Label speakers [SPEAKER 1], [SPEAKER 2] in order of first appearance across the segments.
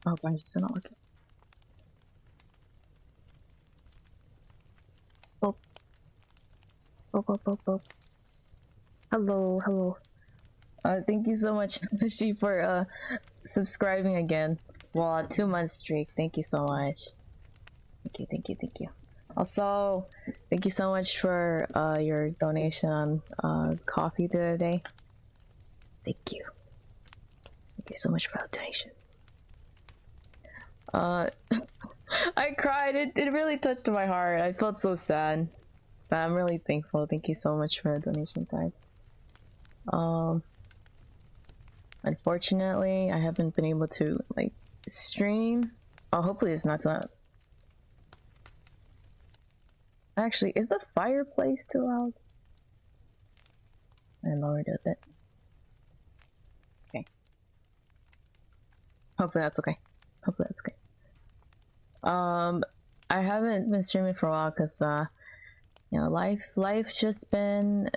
[SPEAKER 1] Oh, why is it not working? Oh. Oh, oh, oh, oh. Hello, hello. Thank you so much, Sushi, for subscribing again. Well, 2 month streak. Thank you so much. Thank you, thank you, thank you. Also, thank you so much for your donation on coffee the other day. Thank you. Thank you so much for the donation. I cried. It really touched my heart. I felt so sad. But I'm really thankful. Thank you so much for the donation, guys. Unfortunately, I haven't been able to like stream. Oh, hopefully it's not that. Actually, is the fireplace too loud? I lowered it a bit. Okay. Hopefully that's okay. Hopefully that's okay. I haven't been streaming for a while because you know, life's just been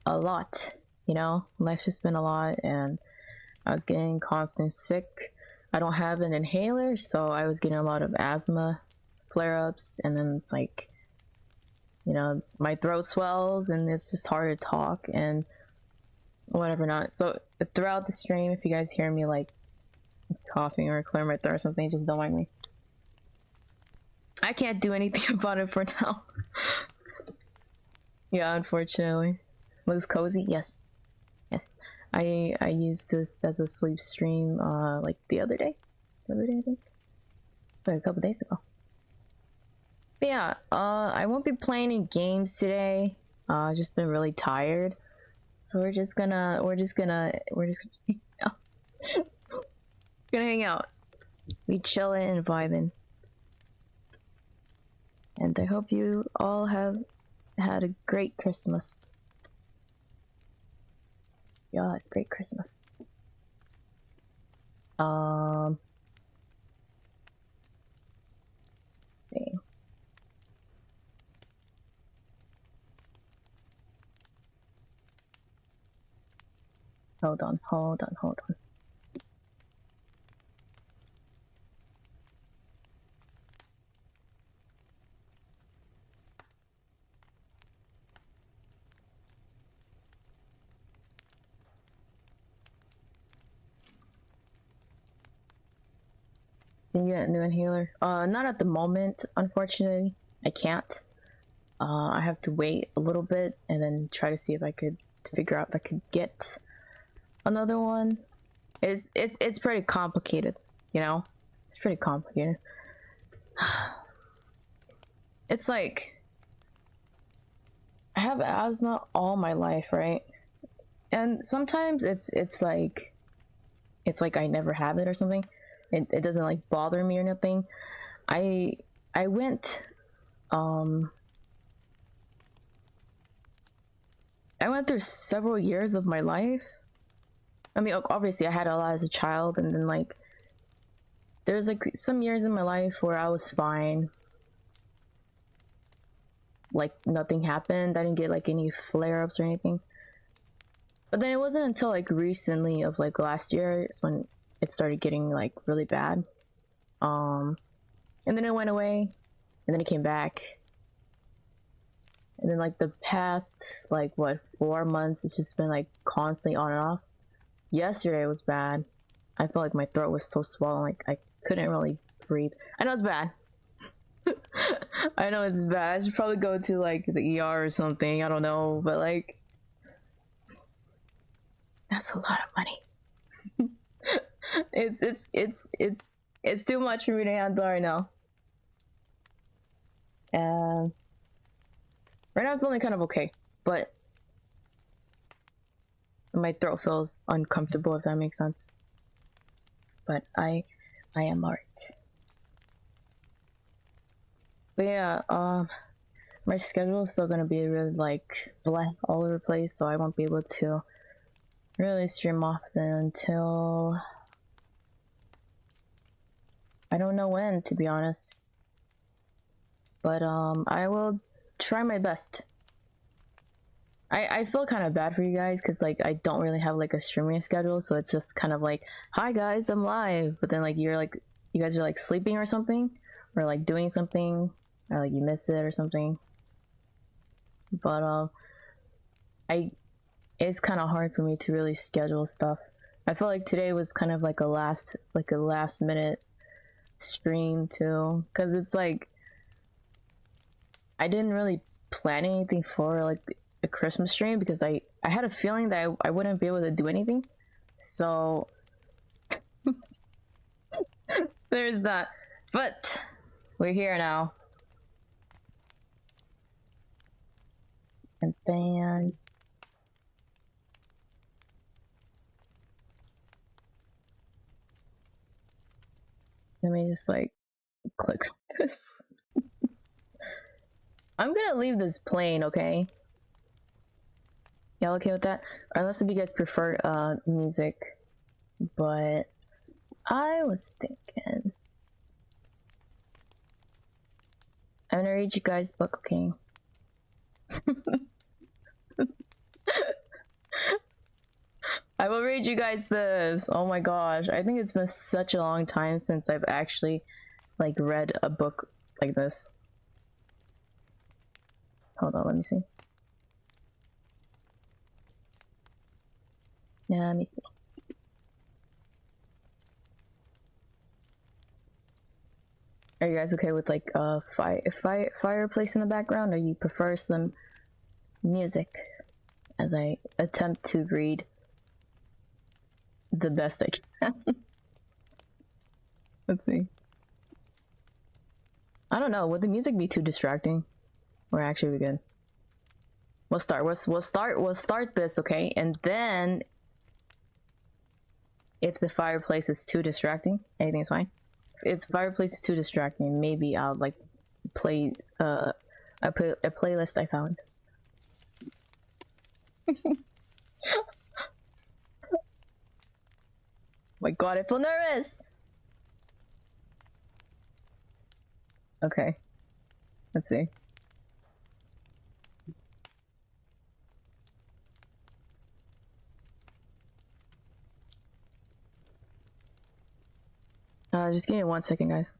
[SPEAKER 1] a lot. You know, life's just been a lot, and I was getting constantly sick. I don't have an inhaler, so I was getting a lot of asthma flare-ups, and then it's like, you know, my throat swells and it's just hard to talk and whatever not. So throughout the stream, if you guys hear me like coughing or clearing my throat or something, just don't mind me. I can't do anything about it for now. Yeah, unfortunately. Looks cozy? Yes. Yes. I used this as a sleep stream like the other day. The other day, I think. It's like a couple days ago. But yeah, I won't be playing any games today. Just been really tired. So we're just gonna gonna hang out. We chillin' and vibing. And I hope you all have had a great Christmas. Yeah, great Christmas. Dang. Hold on. Can you get a new inhaler? Not at the moment, unfortunately. I can't. I have to wait a little bit and then try to see if I could figure out if I could get another one. It's pretty complicated, you know? It's pretty complicated. It's like I have asthma all my life, right? And sometimes it's like I never have it or something. It doesn't like bother me or nothing. I went I went through several years of my life. I mean, obviously I had a lot as a child, and then like there's like some years in my life where I was fine. Like nothing happened. I didn't get like any flare-ups or anything. But then it wasn't until like recently of like last year is when it started getting like really bad. And then it went away, and then it came back. And then like the past like what 4 months, it's just been like constantly on and off. Yesterday was bad. I felt like my throat was so swollen, like I couldn't really breathe. I know it's bad. I know it's bad. I should probably go to like the ER or something. I don't know, but like that's a lot of money. It's too much for me to handle right now. And right now I'm feeling kind of okay, but my throat feels uncomfortable, if that makes sense. But I am alright. But yeah, my schedule is still gonna be really like all over the place, so I won't be able to really stream often until I don't know when, to be honest. But I will try my best. I feel kind of bad for you guys because like I don't really have like a streaming schedule, so it's just kind of like, hi guys, I'm live, but then like you guys are like sleeping or something, or like doing something, or like you miss it or something. But I it's kind of hard for me to really schedule stuff. I feel like today was kind of like a last minute stream too, because it's like I didn't really plan anything for like a Christmas stream because I had a feeling that I wouldn't be able to do anything. So there's that. But we're here now. And then let me just like click this. I'm gonna leave this plain, okay? Y'all okay with that? Unless if you guys prefer music. But I was thinking I'm gonna read you guys a book, okay? I will read you guys this. Oh my gosh, I think it's been such a long time since I've actually like read a book like this. Hold on, let me see. Yeah, let me see. Are you guys okay with like fireplace in the background, or you prefer some music as I attempt to read the best I can? Let's see. I don't know. Would the music be too distracting? Or actually be good? We'll start this, okay? And then if the fireplace is too distracting, anything's fine. If the fireplace is too distracting, maybe I'll like play a playlist I found. My god, I feel nervous! Okay. Let's see. Just give me 1 second, guys.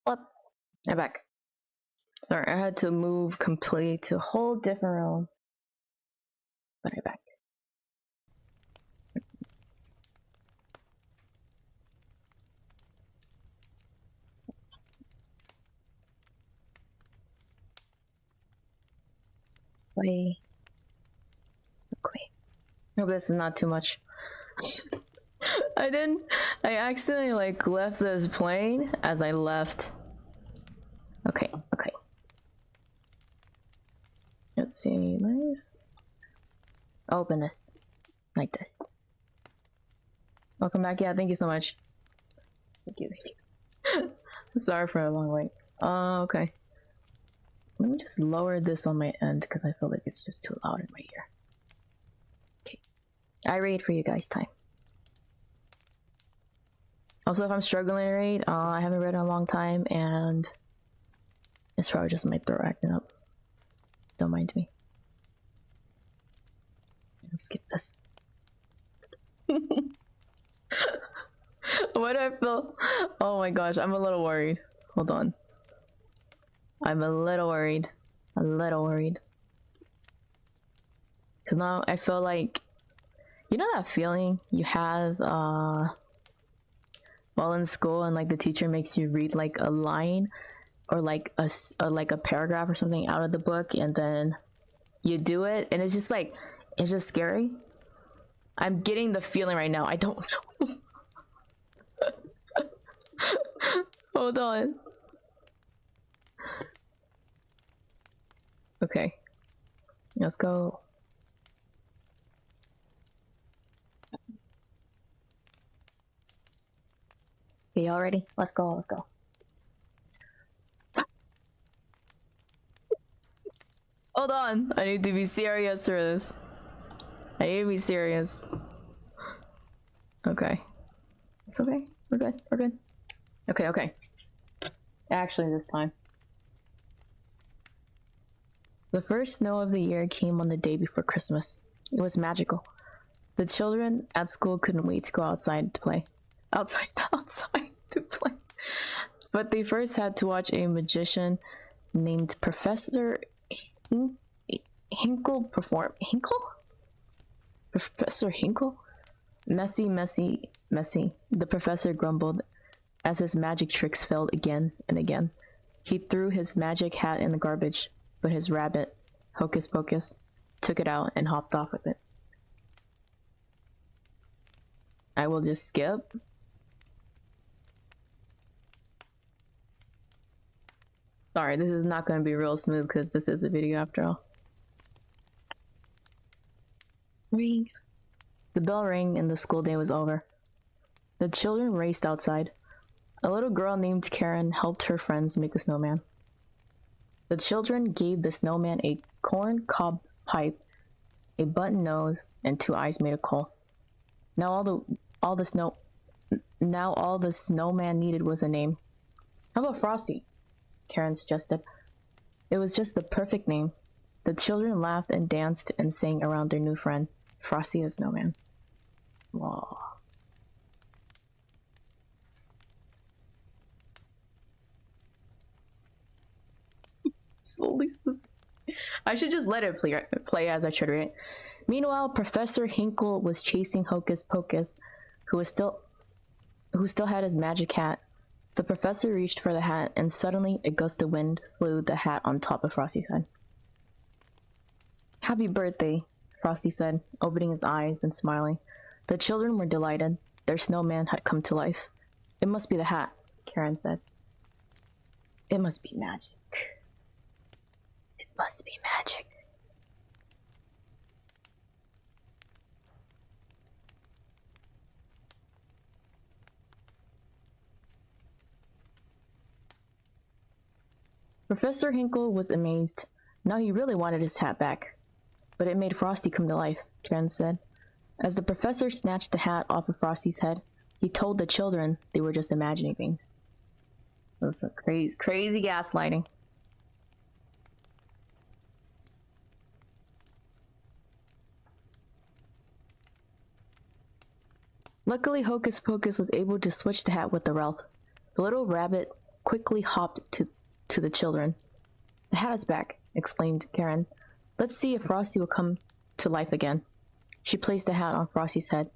[SPEAKER 1] Up. I'm back. Sorry, I had to move completely to a whole different room. But I'm back. Wait. Okay. Hope this is not too much. I accidentally like left this plane as I left. Okay, okay. Let's see, where's... Open this. Like this. Welcome back, yeah, thank you so much. Thank you. Sorry for a long wait. Okay. Let me just lower this on my end because I feel like it's just too loud in my ear. Okay. I read for you guys time. Also, if I'm struggling to read, I haven't read in a long time and it's probably just my throat acting up. Don't mind me. I'll skip this. Why do I feel? Oh my gosh, I'm a little worried. Hold on. I'm a little worried. A little worried. Cause now I feel like, you know that feeling you have while in school and like the teacher makes you read like a line or like a paragraph or something out of the book and then you do it and it's just like, it's just scary. I'm getting the feeling right now. I don't know. Hold on. Okay. Let's go. Okay, y'all ready? Let's go, let's go. Hold on. I need to be serious for this. I need to be serious. Okay. It's okay. We're good. We're good. Okay, okay. Actually, this time. The first snow of the year came on the day before Christmas. It was magical. The children at school couldn't wait to go outside to play. Outside to play. But they first had to watch a magician named Professor Hinkle perform. Hinkle? Professor Hinkle? Messy, messy, messy. The professor grumbled as his magic tricks failed again and again. He threw his magic hat in the garbage, but his rabbit, Hocus Pocus, took it out and hopped off with it. I will just skip. Sorry, this is not going to be real smooth because this is a video after all. Ring. The bell rang and the school day was over. The children raced outside. A little girl named Karen helped her friends make a snowman. The children gave the snowman a corn cob pipe, a button nose, and 2 eyes made of coal. Now all the snowman needed was a name. How about Frosty? Karen suggested. It was just the perfect name. The children laughed and danced and sang around their new friend, Frosty the Snowman. Whoa. Slowly. I should just let it play as I try to read it. Meanwhile, Professor Hinkle was chasing Hocus Pocus, who still had his magic hat. The professor reached for the hat, and suddenly a gust of wind blew the hat on top of Frosty's head. Happy birthday, Frosty said, opening his eyes and smiling. The children were delighted. Their snowman had come to life. It must be the hat, Karen said. It must be magic. It must be magic. Professor Hinkle was amazed. Now he really wanted his hat back. But it made Frosty come to life, Karen said. As the professor snatched the hat off of Frosty's head, he told the children they were just imagining things. It was a crazy gaslighting. Luckily, Hocus Pocus was able to switch the hat with the Ralph. The little rabbit quickly hopped to the children. The hat is back, exclaimed Karen. Let's see if Frosty will come to life again. She placed the hat on Frosty's head.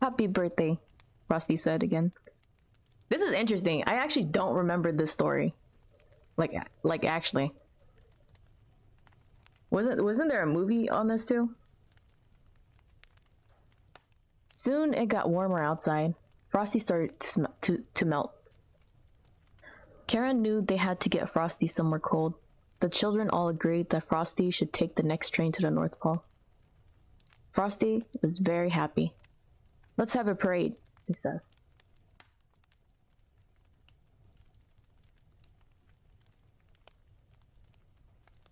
[SPEAKER 1] Happy birthday, Frosty said again. This is interesting. I actually don't remember this story. Like actually. Wasn't there a movie on this too? Soon it got warmer outside. Frosty started to melt. Karen knew they had to get Frosty somewhere cold. The children all agreed that Frosty should take the next train to the North Pole. Frosty was very happy. Let's have a parade, he says.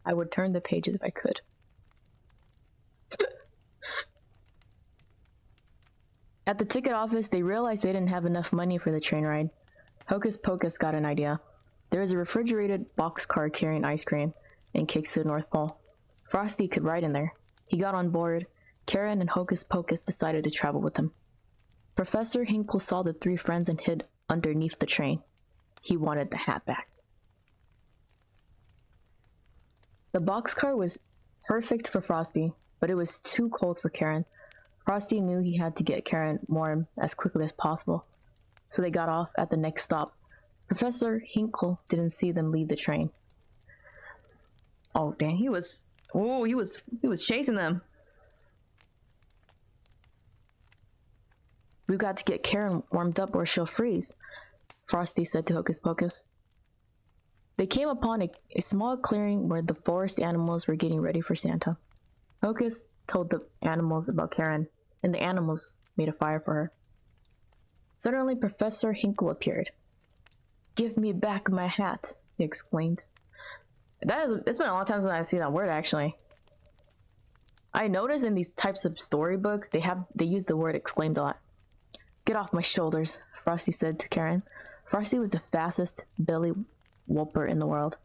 [SPEAKER 1] I would turn the pages if I could. At the ticket office, they realized they didn't have enough money for the train ride. Hocus Pocus got an idea. There was a refrigerated boxcar carrying ice cream and cakes to the North Pole. Frosty could ride in there. He got on board. Karen and Hocus Pocus decided to travel with him. Professor Hinkle saw the 3 friends and hid underneath the train. He wanted the hat back. The boxcar was perfect for Frosty, but it was too cold for Karen. Frosty knew he had to get Karen warm as quickly as possible, so they got off at the next stop. Professor Hinkle didn't see them leave the train. Oh dang, he was chasing them. We've got to get Karen warmed up or she'll freeze, Frosty said to Hocus Pocus. They came upon a small clearing where the forest animals were getting ready for Santa. Hocus told the animals about Karen, and the animals made a fire for her. Suddenly, Professor Hinkle appeared. Give me back my hat, he exclaimed. It's been a long time since I see that word actually. I noticed in these types of storybooks they use the word exclaimed a lot. Get off my shoulders, Frosty said to Karen. Frosty was the fastest belly whooper in the world.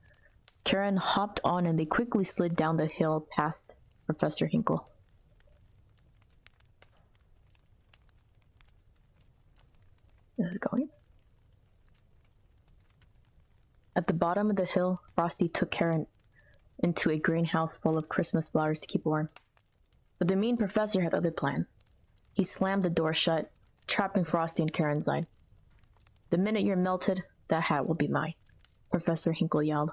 [SPEAKER 1] Karen hopped on and they quickly slid down the hill past Professor Hinkle. Is it going? At the bottom of the hill, Frosty took Karen into a greenhouse full of Christmas flowers to keep warm. But the mean professor had other plans. He slammed the door shut, trapping Frosty and Karen inside. The minute you're melted, that hat will be mine, Professor Hinkle yelled.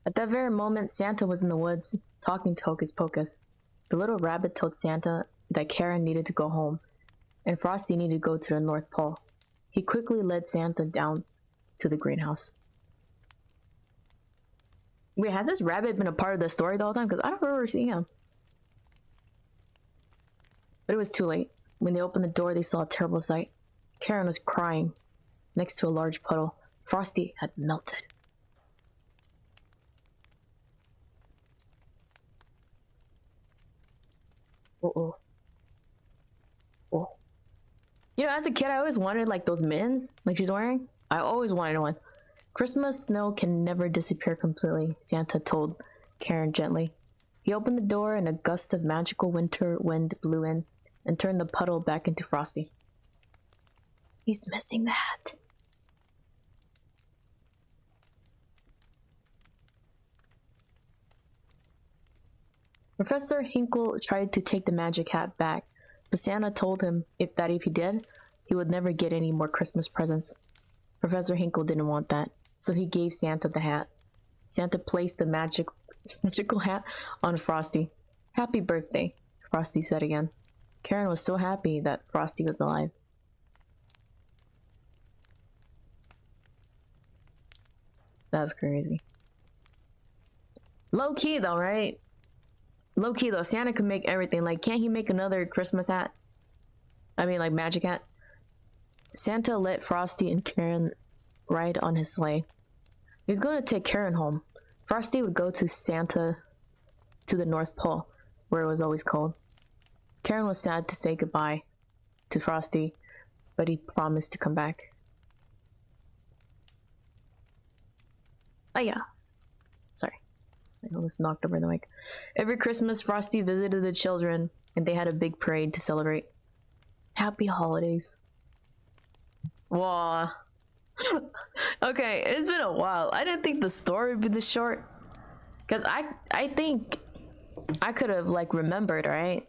[SPEAKER 1] At that very moment, Santa was in the woods, talking to Hocus Pocus. The little rabbit told Santa that Karen needed to go home, and Frosty needed to go to the North Pole. He quickly led Santa down to the greenhouse. Wait, has this rabbit been a part of the story the whole time? Because I don't remember seeing him. But it was too late. When they opened the door, they saw a terrible sight. Karen was crying next to a large puddle. Frosty had melted. Uh-oh. Oh. You know, as a kid, I always wanted like those mittens like she's wearing. I always wanted one. Christmas snow can never disappear completely, Santa told Karen gently. He opened the door and a gust of magical winter wind blew in and turned the puddle back into Frosty. He's missing the hat. Professor Hinkle tried to take the magic hat back, but Santa told him if he did, he would never get any more Christmas presents. Professor Hinkle didn't want that, so he gave Santa the hat. Santa placed the magical hat on Frosty. Happy birthday, Frosty said again. Karen was so happy that Frosty was alive. That's crazy. Low key though, right? Low key though, Santa could make everything. Like, can't he make another Christmas hat? I mean, like, magic hat? Santa let Frosty and Karen ride on his sleigh. He was going to take Karen home. Frosty would go to Santa to the North Pole, where it was always cold. Karen was sad to say goodbye to Frosty, but he promised to come back. Oh yeah. Sorry. I almost knocked over the mic. Every Christmas, Frosty visited the children, and they had a big parade to celebrate. Happy holidays. Wow. Okay, it's been a while. I didn't think the story would be this short. Because I think I could have, like, remembered, right?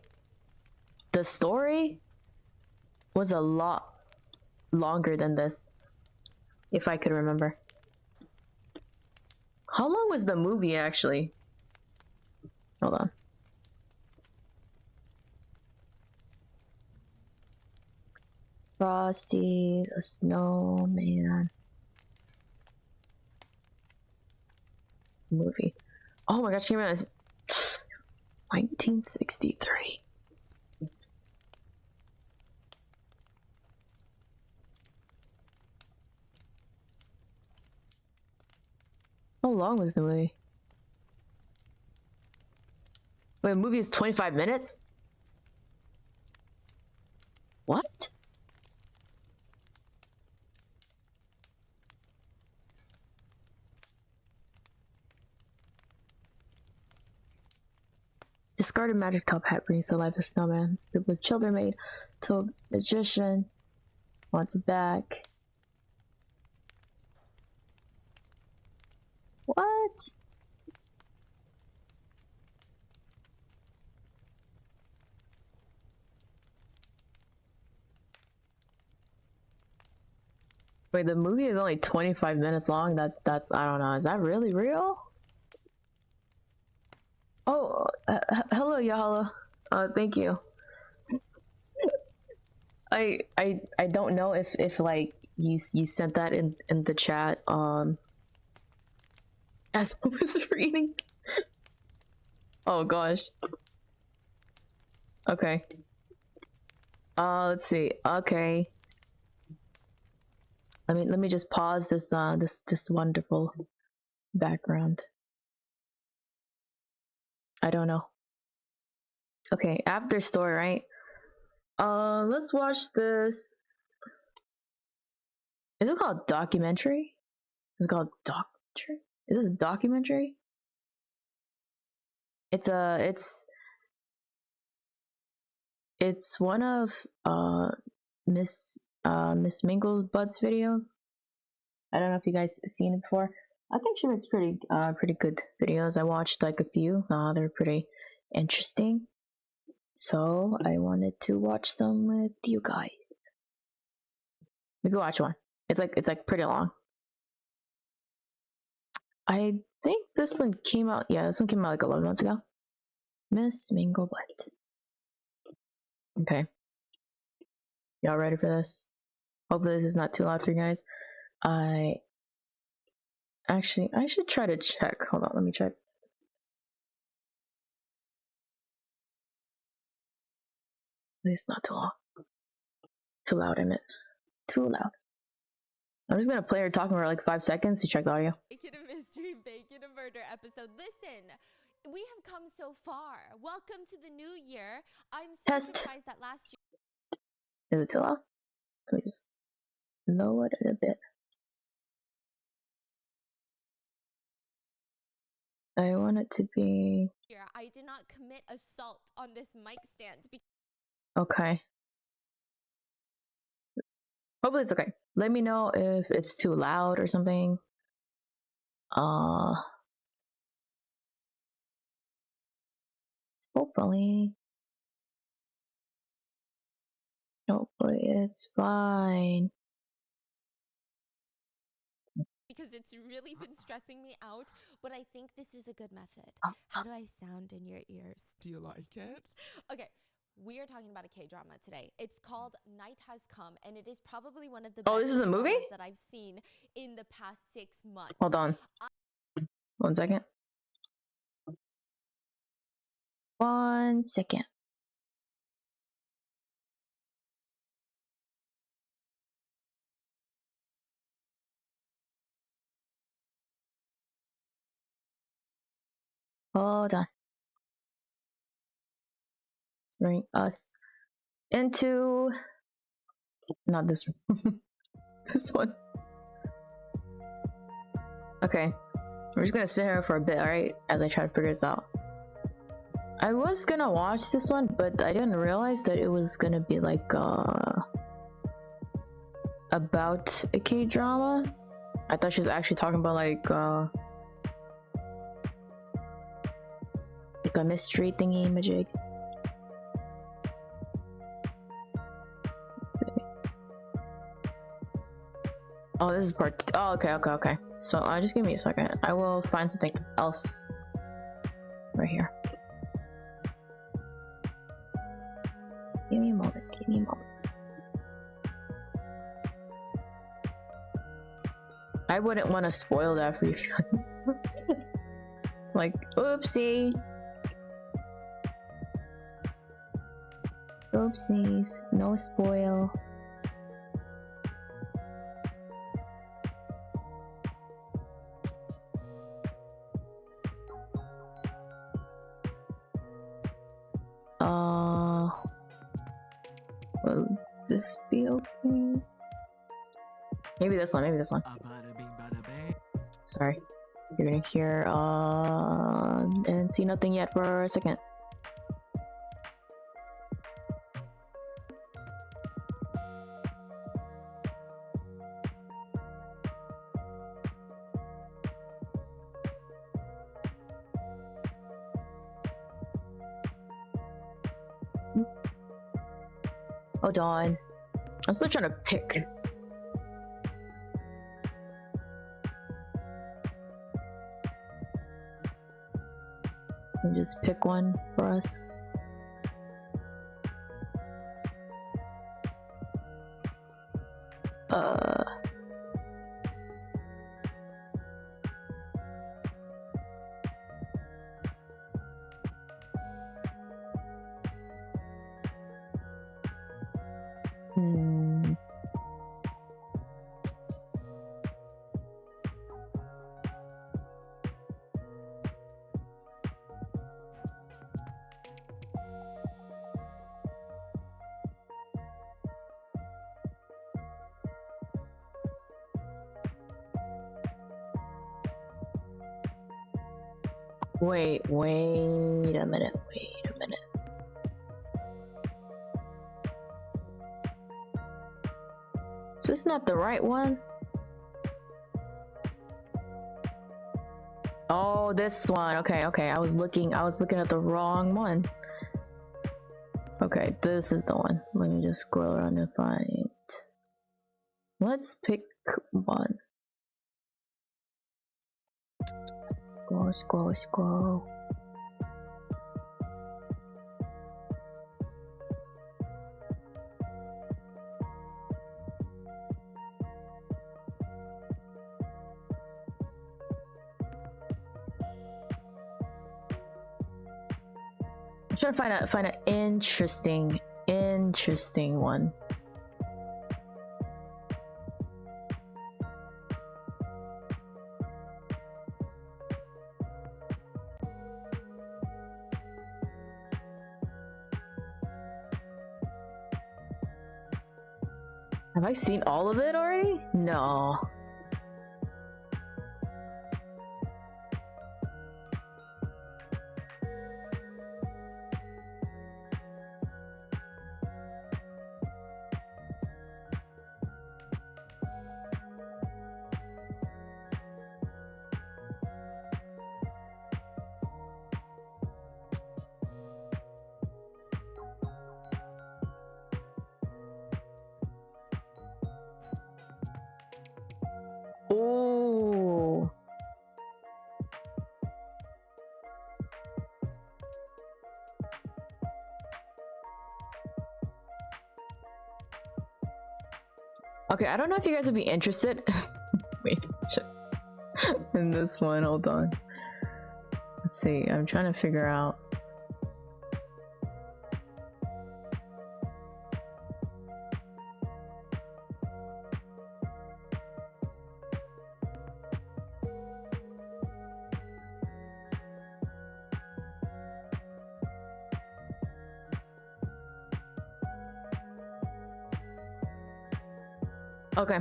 [SPEAKER 1] The story was a lot longer than this. If I could remember. How long was the movie, actually? Hold on. Frosty the Snowman movie. Oh my gosh, came out 1963. How long was the movie? Wait, the movie is 25 minutes? What? Discarded magic top hat brings to life a snowman. The children made to magician wants it back. What? Wait, the movie is only 25 minutes long. That's I don't know. Is that really real? Oh, hello, Yahala. Thank you. I don't know if like you sent that in the chat as I was reading. Oh gosh. Okay. Let's see. Okay. Let me just pause this this wonderful background. I don't know. Okay, after story, right? Let's watch this. Is it called documentary? Is it called documentary? Is this a documentary? It's it's one of Miss Mingle's Bud's videos. I don't know if you guys seen it before. I think she makes pretty good videos. I watched like a few. They're pretty interesting. So I wanted to watch some with you guys. We can watch one. It's like pretty long. I think this one came out. Yeah, this one came out like 11 months ago. Miss Mingle Butt. Okay. Y'all ready for this? Hopefully this is not too loud for you guys. I should try to check. Hold on, let me check. It's not too long. Too loud, I meant. Too loud. I'm just gonna play her talking for like 5 seconds to check the audio.
[SPEAKER 2] Bacon a mystery, bacon a murder episode. Listen, we have come so far. Welcome to the new year. I'm so surprised that last year.
[SPEAKER 1] Is it too loud? Let me just lower it a bit. I want it to be.
[SPEAKER 2] I did not commit assault on this mic stand.
[SPEAKER 1] Okay. Hopefully it's okay. Let me know if it's too loud or something. Hopefully it's fine.
[SPEAKER 2] Because it's really been stressing me out, but I think this is a good method. How do I sound in your ears?
[SPEAKER 3] Do you like it?
[SPEAKER 2] Okay. We are talking about a K-drama today. It's called Night Has Come, and it is probably one of the best
[SPEAKER 1] this is a movie
[SPEAKER 2] that I've seen in the past 6 months.
[SPEAKER 1] Hold on. 1 second. 1 second. Hold on. Bring us into not this one. This one. Okay. We're just gonna sit here for a bit, alright? As I try to figure this out. I was gonna watch this one, but I didn't realize that it was gonna be like about a K-drama. I thought she was actually talking about like a mystery thingy majig. Oh, this is part 2. Oh, okay. So just give me a second. I will find something else right here. Give me a moment. I wouldn't want to spoil that for you guys. Like, oopsie. Oopsies. No spoil. Will this be okay? Maybe this one. Sorry. You're gonna hear and see nothing yet for a second. Hold on. I'm still trying to pick. Let me just pick one for us. Wait a minute. Is this not the right one? Oh, this one. Okay. I was looking at the wrong one. Okay, this is the one. Let me just scroll around and find. Let's pick one. Scroll. I'm trying to find an interesting one. Have I seen all of it already? No. Oh. Okay, I don't know if you guys would be interested. Wait, shit. In this one, hold on. Let's see, I'm trying to figure out. Okay.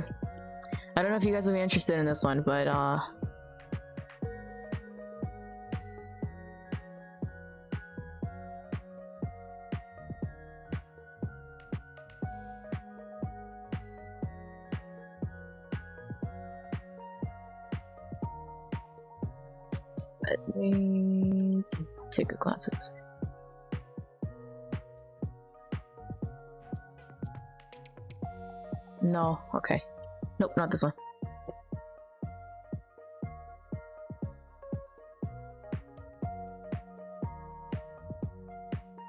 [SPEAKER 1] I don't know if you guys will be interested in this one, but let me take a glance at this. No, okay. Nope, not this one.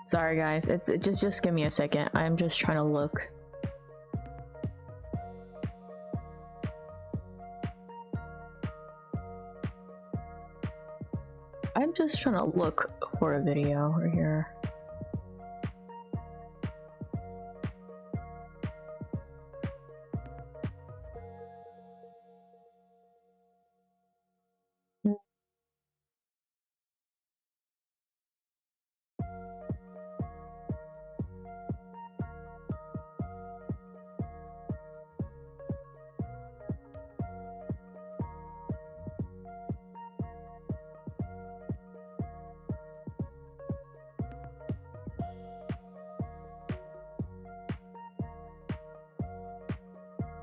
[SPEAKER 1] Sorry guys, just give me a second. I'm just trying to look. I'm just trying to look for a video over here.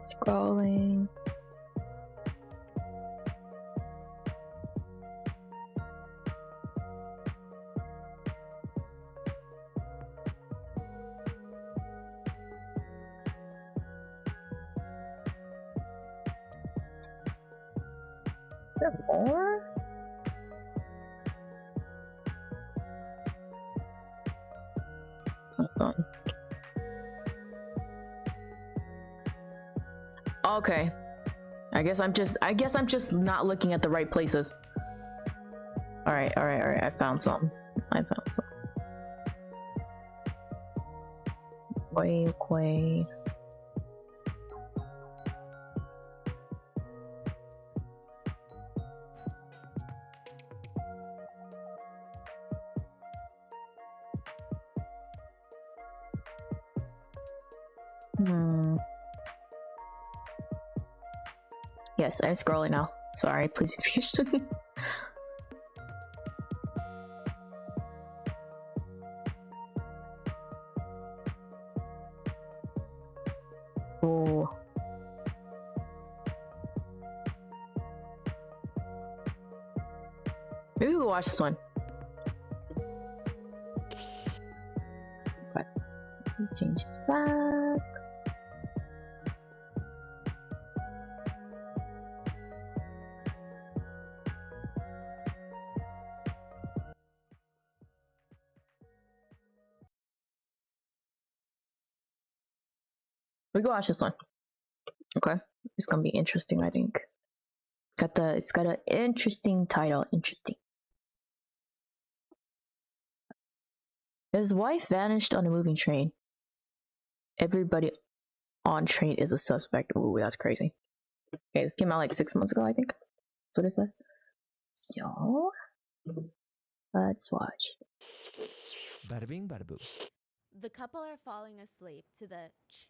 [SPEAKER 1] Scrolling. Is there more? Hold on. Okay. I guess I'm just not looking at the right places. All right. I found some. Wait. Yes, I'm scrolling now. Sorry, please be patient. Maybe we'll watch this one. Okay. Change this back. We can watch this one. Okay. It's gonna be interesting, I think. It's got an interesting title. Interesting. His wife vanished on a moving train. Everybody on train is a suspect. Ooh, that's crazy. Okay, this came out like 6 months ago, I think. That's what it said. So let's watch.
[SPEAKER 3] Bada bing, bada boo.
[SPEAKER 2] The couple are falling asleep to the ch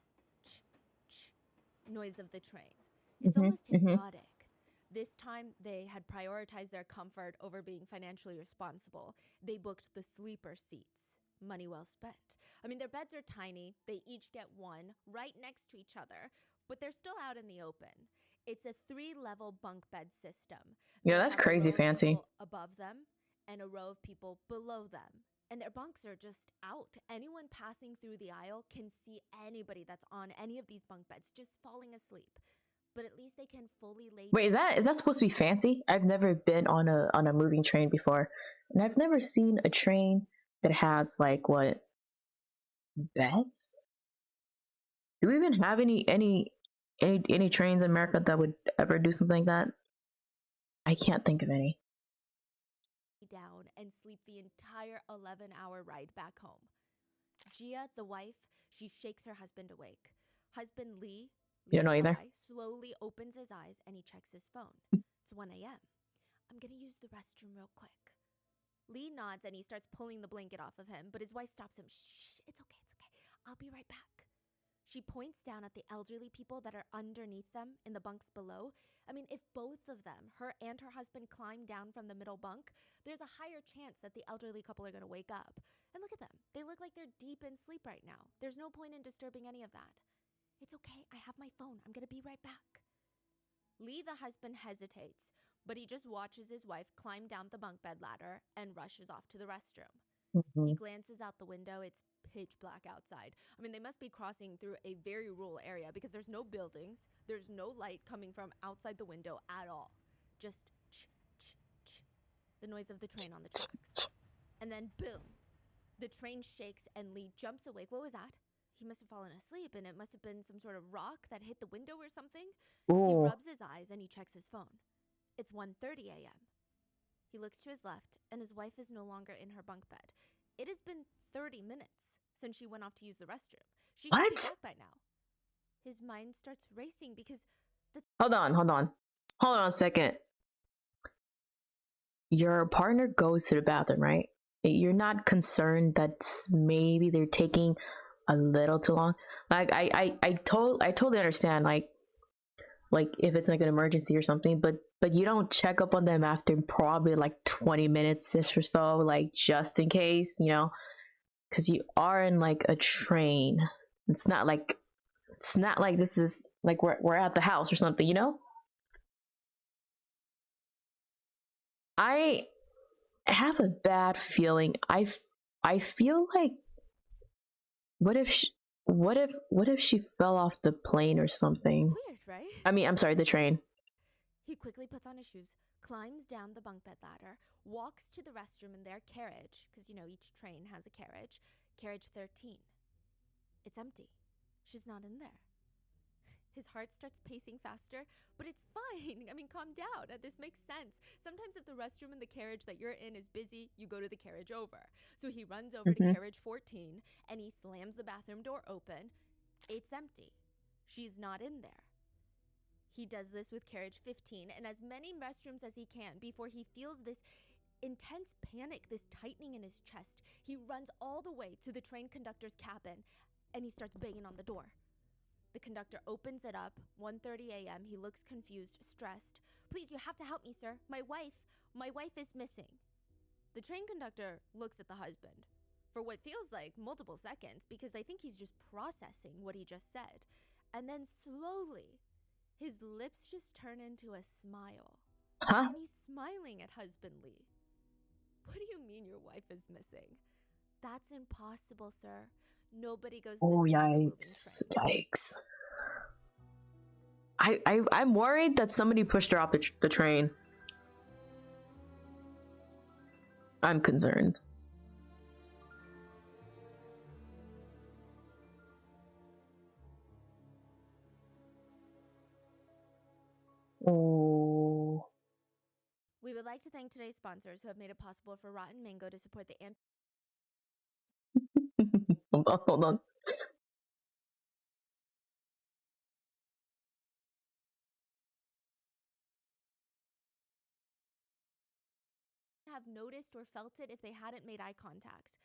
[SPEAKER 2] noise of the train. It's almost hypnotic. This time, they had prioritized their comfort over being financially responsible. They booked the sleeper seats. Money well spent. I mean, their beds are tiny. They each get one right next to each other, but they're still out in the open. It's a 3-level bunk bed system.
[SPEAKER 1] Yeah,
[SPEAKER 2] They
[SPEAKER 1] that's
[SPEAKER 2] have a
[SPEAKER 1] crazy
[SPEAKER 2] row of
[SPEAKER 1] fancy.
[SPEAKER 2] people above them and a row of people below them. And their bunks are just out. Anyone passing through the aisle can see anybody that's on any of these bunk beds just falling asleep. But at least they can fully lay.
[SPEAKER 1] Wait, is that supposed to be fancy? I've never been on a moving train before, and I've never seen a train that has like what beds. Do we even have any trains in America that would ever do something like that? I can't think of any.
[SPEAKER 2] Down and sleep the entire 11-hour ride back home. Gia, the wife, she shakes her husband awake. Husband Lee,
[SPEAKER 1] You don't know either.
[SPEAKER 2] slowly opens his eyes and he checks his phone. It's 1 a.m. I'm gonna use the restroom real quick. Lee nods and he starts pulling the blanket off of him, but his wife stops him. Shh, it's okay, it's okay. I'll be right back. She points down at the elderly people that are underneath them in the bunks below. I mean, if both of them, her and her husband, climb down from the middle bunk, there's a higher chance that the elderly couple are going to wake up. And look at them. They look like they're deep in sleep right now. There's no point in disturbing any of that. It's okay. I have my phone. I'm going to be right back. Lee, the husband, hesitates, but he just watches his wife climb down the bunk bed ladder and rushes off to the restroom. He glances out the window. It's pitch black outside. I mean, they must be crossing through a very rural area because there's no buildings. There's no light coming from outside the window at all. Just the noise of the train on the tracks. And then boom, the train shakes and Lee jumps awake. What was that? He must have fallen asleep and it must have been some sort of rock that hit the window or something. He rubs his eyes and he checks his phone. It's 1:30 a.m. He looks to his left and his wife is no longer in her bunk bed. It has been 30 minutes since she went off to use the restroom. She should be back by now. His mind starts racing because
[SPEAKER 1] Hold on a second. Your partner goes to the bathroom, right? You're not concerned that maybe they're taking a little too long. Like I totally understand like if it's like an emergency or something, but you don't check up on them after probably like 20 minutes or so, like just in case, you know, because you are in like a train. It's not like this is like we're at the house or something, you know. I have a bad feeling. I feel like what if she fell off the plane or something?
[SPEAKER 2] it's weird, right?
[SPEAKER 1] I mean, I'm sorry, the train.
[SPEAKER 2] He quickly puts on his shoes, climbs down the bunk bed ladder, walks to the restroom in their carriage, because you know each train has a carriage. Carriage 13. It's empty. She's not in there. His heart starts pacing faster, but it's fine. I mean, calm down. This makes sense. Sometimes if the restroom in the carriage that you're in is busy, you go to the carriage over. So he runs over to carriage 14 and he slams the bathroom door open. It's empty. She's not in there. He does this with carriage 15 and as many restrooms as he can before he feels this intense panic, this tightening in his chest. He runs all the way to the train conductor's cabin and he starts banging on the door. The conductor opens it up, 1:30 a.m. He looks confused, stressed. Please, you have to help me, sir. My wife is missing. The train conductor looks at the husband for what feels like multiple seconds because I think he's just processing what he just said. And then slowly, his lips just turn into a smile.
[SPEAKER 1] Huh?
[SPEAKER 2] And he's smiling at husband Lee. What do you mean your wife is missing? That's impossible, sir. Nobody goes
[SPEAKER 1] Oh,
[SPEAKER 2] missing on a moving
[SPEAKER 1] yikes.
[SPEAKER 2] train.
[SPEAKER 1] Yikes. I'm worried that somebody pushed her off the train. I'm concerned. Oh.
[SPEAKER 2] We would like to thank today's sponsors who have made it possible for Rotten Mango to support the
[SPEAKER 1] Hold on.
[SPEAKER 2] have noticed or felt it if they hadn't made eye contact.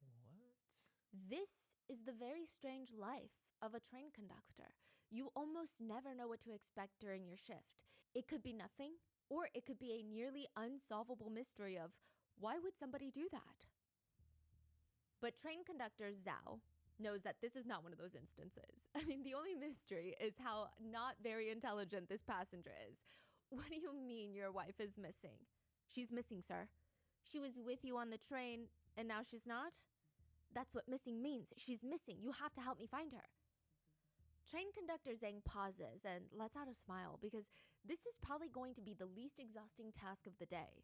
[SPEAKER 3] What?
[SPEAKER 2] This is the very strange life of a train conductor. You almost never know what to expect during your shift. It could be nothing, or it could be a nearly unsolvable mystery of why would somebody do that? But train conductor Zhao knows that this is not one of those instances. I mean, the only mystery is how not very intelligent this passenger is. What do you mean your wife is missing? She's missing, sir. She was with you on the train, and now she's not? That's what missing means. She's missing. You have to help me find her. Train conductor Zhang pauses and lets out a smile because this is probably going to be the least exhausting task of the day.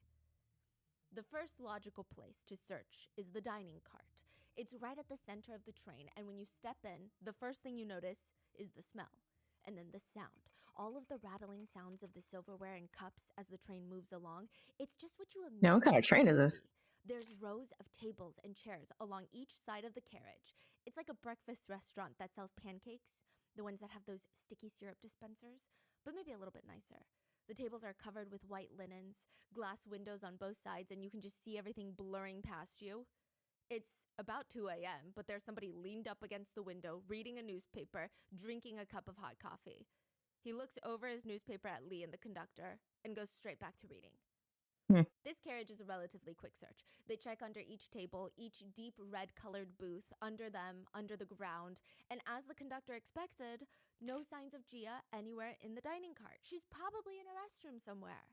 [SPEAKER 2] The first logical place to search is the dining cart. It's right at the center of the train, and when you step in, the first thing you notice is the smell. And then the sound. All of the rattling sounds of the silverware and cups as the train moves along. It's just what you imagine.
[SPEAKER 1] Now, what kind of train is this?
[SPEAKER 2] There's rows of tables and chairs along each side of the carriage. It's like a breakfast restaurant that sells pancakes, the ones that have those sticky syrup dispensers, but maybe a little bit nicer. The tables are covered with white linens, glass windows on both sides, and you can just see everything blurring past you. It's about 2 a.m., but there's somebody leaned up against the window, reading a newspaper, drinking a cup of hot coffee. He looks over his newspaper at Lee and the conductor and goes straight back to reading. This carriage is a relatively quick search. They check under each table, each deep red-colored booth, under them, under the ground, and as the conductor expected, no signs of Gia anywhere in the dining cart. She's probably in a restroom somewhere.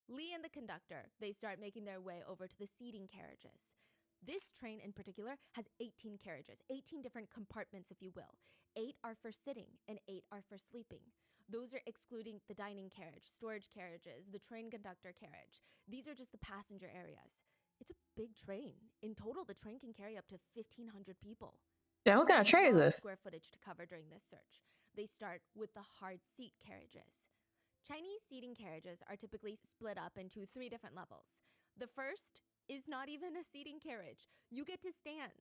[SPEAKER 2] Lee and the conductor, they start making their way over to the seating carriages. This train in particular has 18 carriages, 18 different compartments, if you will. 8 are for sitting and 8 are for sleeping. Those are excluding the dining carriage, storage carriages, the train conductor carriage. These are just the passenger areas. It's a big train. In total, the train can carry up to 1,500 people.
[SPEAKER 1] Yeah, what kind of train is this?
[SPEAKER 2] Square footage to cover during this search. They start with the hard seat carriages. Chinese seating carriages are typically split up into 3 different levels. The first is not even a seating carriage. You get to stand.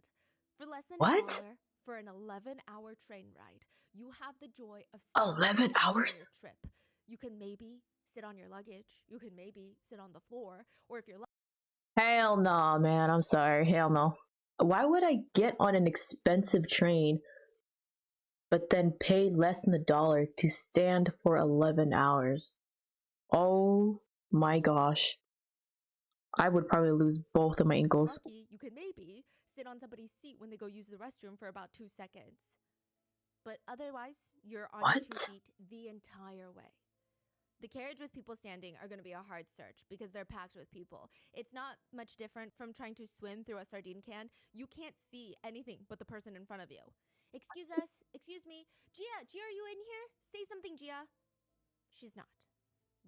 [SPEAKER 2] For less than $1 for an 11-hour train ride, you have the joy of
[SPEAKER 1] 11 hours?
[SPEAKER 2] Trip. You can maybe sit on your luggage. You can maybe sit on the floor, or if you're
[SPEAKER 1] Hell no, man. I'm sorry. Hell no. Why would I get on an expensive train but then pay less than $1 to stand for 11 hours? Oh my gosh. I would probably lose both of my ankles.
[SPEAKER 2] lucky, you could maybe sit on somebody's seat when they go use the restroom for about 2 seconds. But otherwise, you're on your 2 feet the entire way. The carriage with people standing are going to be a hard search because they're packed with people. It's not much different from trying to swim through a sardine can. You can't see anything but the person in front of you. Excuse us, excuse me. Gia, are you in here? Say something, Gia. She's not.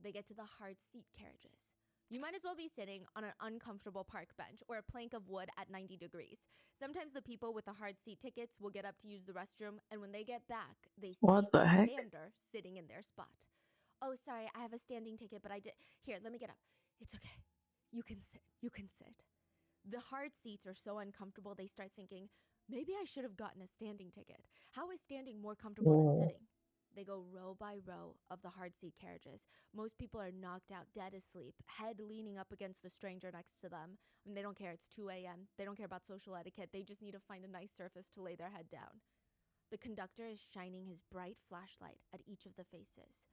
[SPEAKER 2] They get to the hard seat carriages. You might as well be sitting on an uncomfortable park bench or a plank of wood at 90 degrees. Sometimes the people with the hard seat tickets will get up to use the restroom, and when they get back, they see a stander sitting in their spot. Oh, sorry, I have a standing ticket, but I did. Here, let me get up. It's okay. You can sit. You can sit. The hard seats are so uncomfortable, they start thinking, maybe I should have gotten a standing ticket. How is standing more comfortable than sitting? They go row by row of the hard seat carriages. Most people are knocked out dead asleep, head leaning up against the stranger next to them. And they don't care. It's 2 a.m. They don't care about social etiquette. They just need to find a nice surface to lay their head down. The conductor is shining his bright flashlight at each of the faces.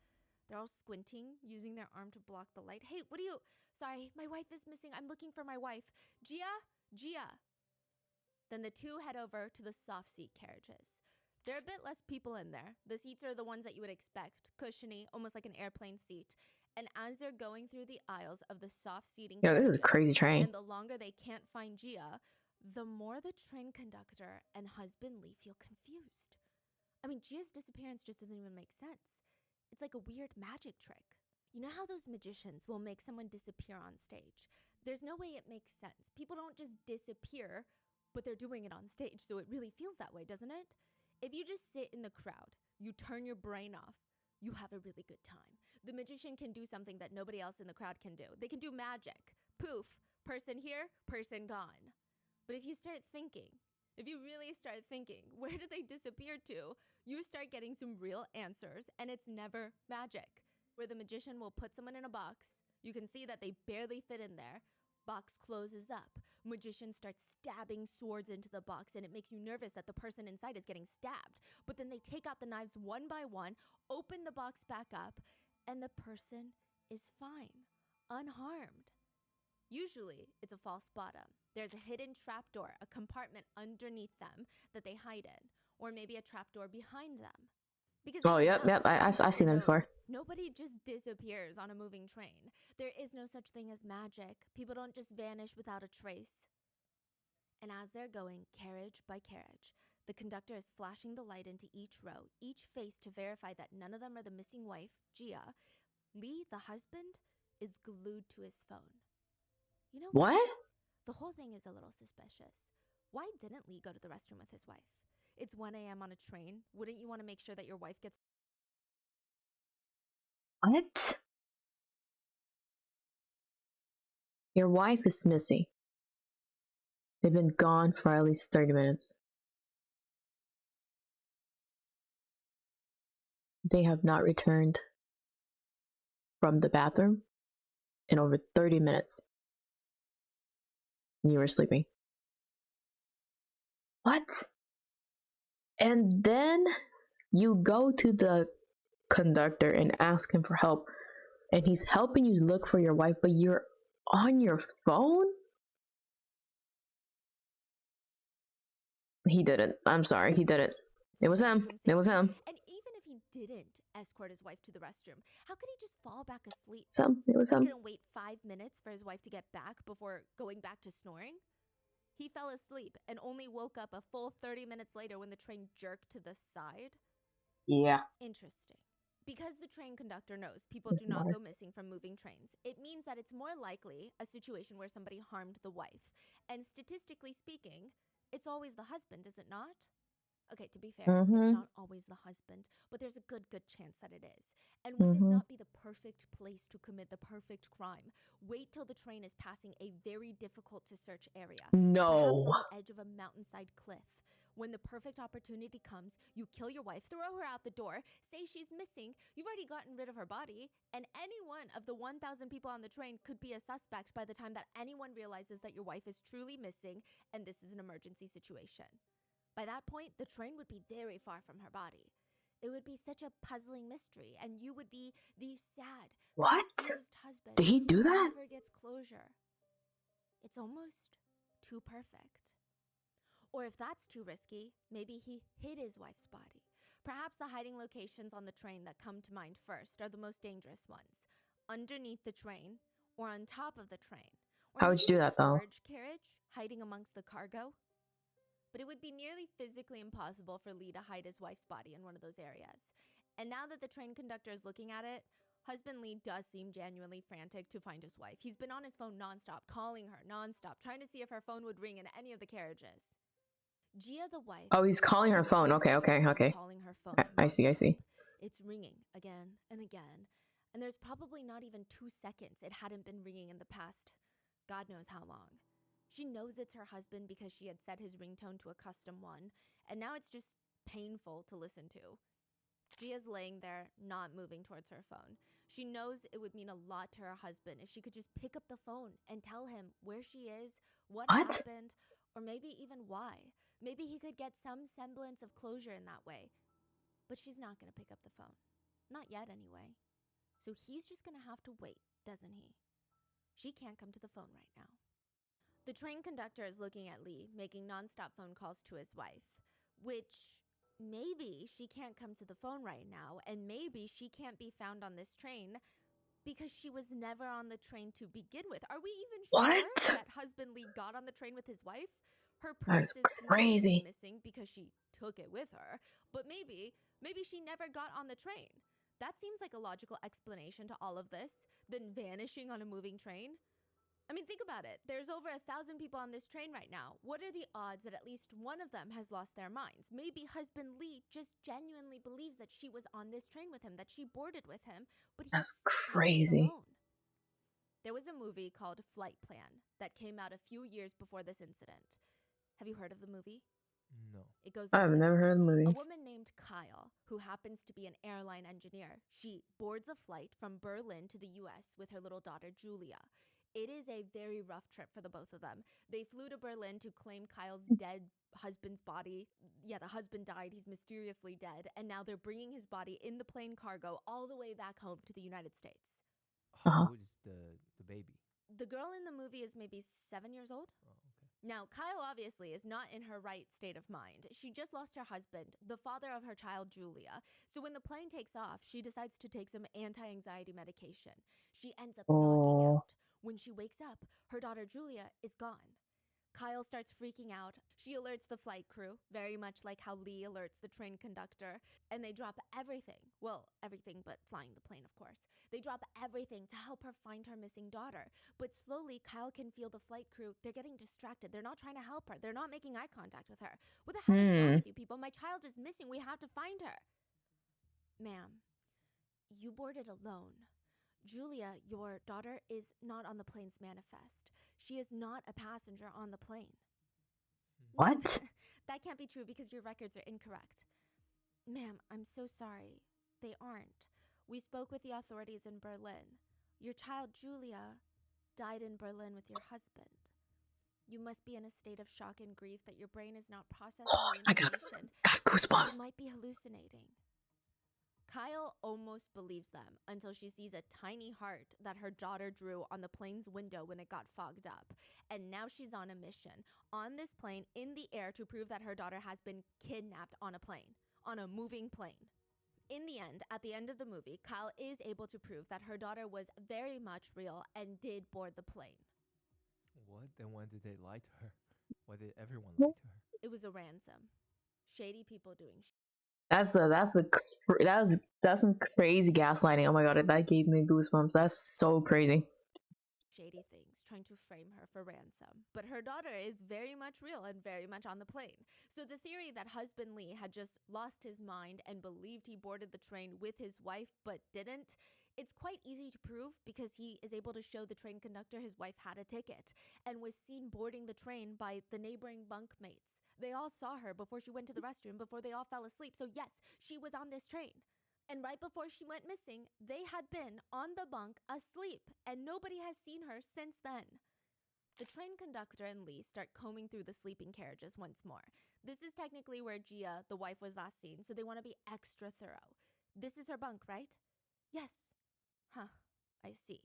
[SPEAKER 2] They're all squinting, using their arm to block the light. Hey, what are you? Sorry, my wife is missing. I'm looking for my wife. Gia? Gia. Then the two head over to the soft seat carriages. There are a bit less people in there. The seats are the ones that you would expect, cushiony, almost like an airplane seat. And as they're going through the aisles of the soft seating
[SPEAKER 1] Yo, this is a
[SPEAKER 2] carriages,
[SPEAKER 1] crazy train.
[SPEAKER 2] and the longer they can't find Gia, the more the train conductor and husband Lee feel confused. I mean, Gia's disappearance just doesn't even make sense. It's like a weird magic trick. You know how those magicians will make someone disappear on stage? There's no way it makes sense. People don't just disappear, but they're doing it on stage, so it really feels that way, doesn't it? If you just sit in the crowd, you turn your brain off, you have a really good time. The magician can do something that nobody else in the crowd can do. They can do magic. Poof, person here, person gone. But if you start thinking, if you really start thinking, where did they disappear to? You start getting some real answers, and it's never magic. Where the magician will put someone in a box, you can see that they barely fit in there. Box closes up. Magician starts stabbing swords into the box, and it makes you nervous that the person inside is getting stabbed. But then they take out the knives one by one, open the box back up, and the person is fine, unharmed. Usually, it's a false bottom. There's a hidden trapdoor, a compartment underneath them that they hide in, or maybe a trapdoor behind them. Because
[SPEAKER 1] Oh, yep. I've seen that before.
[SPEAKER 2] Nobody just disappears on a moving train. There is no such thing as magic. People don't just vanish without a trace. And as they're going carriage by carriage, the conductor is flashing the light into each row, each face to verify that none of them are the missing wife, Gia. Lee, the husband, is glued to his phone. You know
[SPEAKER 1] What?
[SPEAKER 2] The whole thing is a little suspicious. Why didn't Lee go to the restroom with his wife? It's 1 a.m. on a train. Wouldn't you want to make sure that your wife gets...
[SPEAKER 1] What? Your wife is missing. They've been gone for at least 30 minutes. They have not returned from the bathroom in over 30 minutes. And you were sleeping. What? And then you go to the conductor and ask him for help, and he's helping you look for your wife, but you're on your phone? He didn't. I'm sorry, he didn't. It was him. It was him.
[SPEAKER 2] And even if he didn't escort his wife to the restroom, how could he just fall back asleep?
[SPEAKER 1] It was
[SPEAKER 2] He
[SPEAKER 1] him.
[SPEAKER 2] couldn't wait 5 minutes for his wife to get back before going back to snoring? He fell asleep and only woke up a full 30 minutes later when the train jerked to the side?
[SPEAKER 1] Yeah.
[SPEAKER 2] Interesting. Because the train conductor knows people do not go missing from moving trains, it means that it's more likely a situation where somebody harmed the wife. And statistically speaking, it's always the husband, is it not? Okay, to be fair, it's not always the husband, but there's a good chance that it is. And would this not be the perfect place to commit the perfect crime? Wait till the train is passing a very difficult to search area.
[SPEAKER 1] No.
[SPEAKER 2] Perhaps on the edge of a mountainside cliff. When the perfect opportunity comes, you kill your wife, throw her out the door, say she's missing, you've already gotten rid of her body, and any one of the 1,000 people on the train could be a suspect by the time that anyone realizes that your wife is truly missing and this is an emergency situation. By that point, the train would be very far from her body. It would be such a puzzling mystery, and you would be the sad, confused husband.
[SPEAKER 1] Did he do that?
[SPEAKER 2] Never gets closure. It's almost too perfect. Or if that's too risky, maybe he hid his wife's body. Perhaps the hiding locations on the train that come to mind first are the most dangerous ones. Underneath the train, or on top of the train. Or
[SPEAKER 1] How would you do that, though?
[SPEAKER 2] storage carriage, hiding amongst the cargo. But it would be nearly physically impossible for Lee to hide his wife's body in one of those areas. And now that the train conductor is looking at it, husband Lee does seem genuinely frantic to find his wife. He's been on his phone nonstop, calling her nonstop, trying to see if her phone would ring in any of the carriages. Gia, the wife...
[SPEAKER 1] Oh, he's calling her phone. Okay.
[SPEAKER 2] Calling her phone
[SPEAKER 1] I see.
[SPEAKER 2] It's ringing again and again. And there's probably not even 2 seconds it hadn't been ringing in the past. God knows how long. She knows it's her husband because she had set his ringtone to a custom one, and now it's just painful to listen to. Gia's laying there, not moving towards her phone. She knows it would mean a lot to her husband if she could just pick up the phone and tell him where she is, what happened, or maybe even why. Maybe he could get some semblance of closure in that way. But she's not going to pick up the phone. Not yet, anyway. So he's just going to have to wait, doesn't he? She can't come to the phone right now. The train conductor is looking at Lee, making nonstop phone calls to his wife, which maybe she can't come to the phone right now, and maybe she can't be found on this train because she was never on the train to begin with. Are we even sure
[SPEAKER 1] What?
[SPEAKER 2] that husband Lee got on the train with his wife? Her
[SPEAKER 1] That
[SPEAKER 2] purse
[SPEAKER 1] is
[SPEAKER 2] is conveniently
[SPEAKER 1] crazy.
[SPEAKER 2] missing because she took it with her, but maybe she never got on the train. That seems like a logical explanation to all of this than vanishing on a moving train. I mean, think about it. There's over 1,000 people on this train right now. What are the odds that at least one of them has lost their minds? Maybe husband Lee just genuinely believes that she was on this train with him, that she boarded with him, but he's
[SPEAKER 1] That's
[SPEAKER 2] traveling
[SPEAKER 1] crazy.
[SPEAKER 2] alone. There was a movie called Flight Plan that came out a few years before this incident. Have you heard of the movie?
[SPEAKER 3] No.
[SPEAKER 2] It goes like
[SPEAKER 1] I've
[SPEAKER 2] this.
[SPEAKER 1] never heard of the
[SPEAKER 2] A
[SPEAKER 1] movie.
[SPEAKER 2] woman named Kyle, who happens to be an airline engineer, she boards a flight from Berlin to the US with her little daughter Julia. It is a very rough trip for the both of them. They flew to Berlin to claim Kyle's dead husband's body. Yeah, the husband died. He's mysteriously dead. And now they're bringing his body in the plane cargo all the way back home to the United States.
[SPEAKER 3] How
[SPEAKER 1] Uh-huh.
[SPEAKER 3] old is the baby?
[SPEAKER 2] The girl in the movie is maybe 7 years old.
[SPEAKER 3] Oh, okay.
[SPEAKER 2] Now, Kyle obviously is not in her right state of mind. She just lost her husband, the father of her child, Julia. So when the plane takes off, she decides to take some anti-anxiety medication. She ends up knocking
[SPEAKER 1] Oh.
[SPEAKER 2] out. When she wakes up, her daughter, Julia, is gone. Kyle starts freaking out. She alerts the flight crew, very much like how Lee alerts the train conductor, and they drop everything. Well, everything but flying the plane, of course. They drop everything to help her find her missing daughter. But slowly, Kyle can feel the flight crew. They're getting distracted. They're not trying to help her. They're not making eye contact with her. What the hell is wrong with you people? My child is missing. We have to find her. Ma'am, you boarded alone. Julia, your daughter, is not on the plane's manifest. She is not a passenger on the plane.
[SPEAKER 1] What?
[SPEAKER 2] That can't be true because your records are incorrect. Ma'am, I'm so sorry. They aren't. We spoke with the authorities in Berlin. Your child, Julia, died in Berlin with your husband. You must be in a state of shock and grief that your brain is not processing the
[SPEAKER 1] I got
[SPEAKER 2] information.
[SPEAKER 1] goosebumps.
[SPEAKER 2] You might be hallucinating. Kyle almost believes them until she sees a tiny heart that her daughter drew on the plane's window when it got fogged up. And now she's on a mission on this plane in the air to prove that her daughter has been kidnapped on a plane, on a moving plane. In the end, at the end of the movie, Kyle is able to prove that her daughter was very much real and did board the plane.
[SPEAKER 3] What? Then why did they lie to her? Why did everyone lie to her?
[SPEAKER 2] It was a ransom. Shady people doing
[SPEAKER 1] That's some crazy gaslighting. Oh my god, that gave me goosebumps. That's so crazy.
[SPEAKER 2] shady things, trying to frame her for ransom. But her daughter is very much real and very much on the plane. So the theory that husband Lee had just lost his mind and believed he boarded the train with his wife but didn't, it's quite easy to prove because he is able to show the train conductor his wife had a ticket and was seen boarding the train by the neighboring bunkmates. They all saw her before she went to the restroom, before they all fell asleep. So yes, she was on this train. And right before she went missing, they had been on the bunk asleep, and nobody has seen her since then. The train conductor and Lee start combing through the sleeping carriages once more. This is technically where Gia, the wife, was last seen, so they want to be extra thorough. This is her bunk, right? Yes. Huh, I see.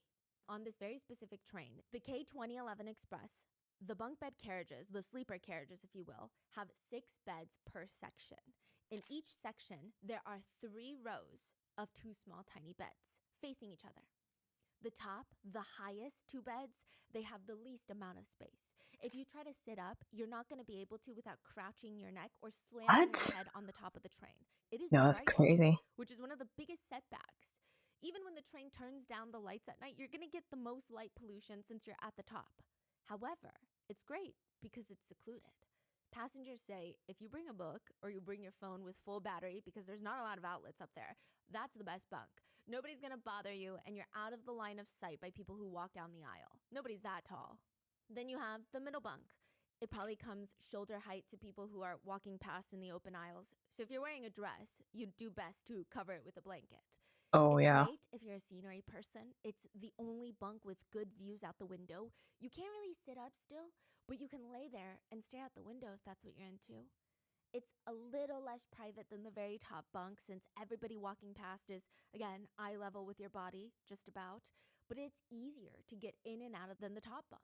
[SPEAKER 2] On this very specific train, the K2011 Express, the bunk bed carriages, the sleeper carriages if you will, have 6 beds per section. In each section, there are 3 rows of 2 small tiny beds facing each other. The top, the highest 2 beds, they have the least amount of space. If you try to sit up, you're not going to be able to without crouching your neck or slamming
[SPEAKER 1] What?
[SPEAKER 2] your head on the top of the train. It is
[SPEAKER 1] No,
[SPEAKER 2] the
[SPEAKER 1] that's
[SPEAKER 2] brightest,
[SPEAKER 1] crazy.
[SPEAKER 2] which is one of the biggest setbacks. Even when the train turns down the lights at night, you're going to get the most light pollution since you're at the top. However, it's great because it's secluded. Passengers say if you bring a book or you bring your phone with full battery, because there's not a lot of outlets up there, that's the best bunk. Nobody's gonna bother you and you're out of the line of sight by people who walk down the aisle. Nobody's that tall. Then you have the middle bunk. It probably comes shoulder height to people who are walking past in the open aisles. So if you're wearing a dress, you'd do best to cover it with a blanket.
[SPEAKER 1] Oh
[SPEAKER 2] It's
[SPEAKER 1] yeah.
[SPEAKER 2] great if you're a scenery person. It's the only bunk with good views out the window. You can't really sit up still, but you can lay there and stare out the window if that's what you're into. It's a little less private than the very top bunk since everybody walking past is, again, eye level with your body, just about. But it's easier to get in and out of than the top bunk.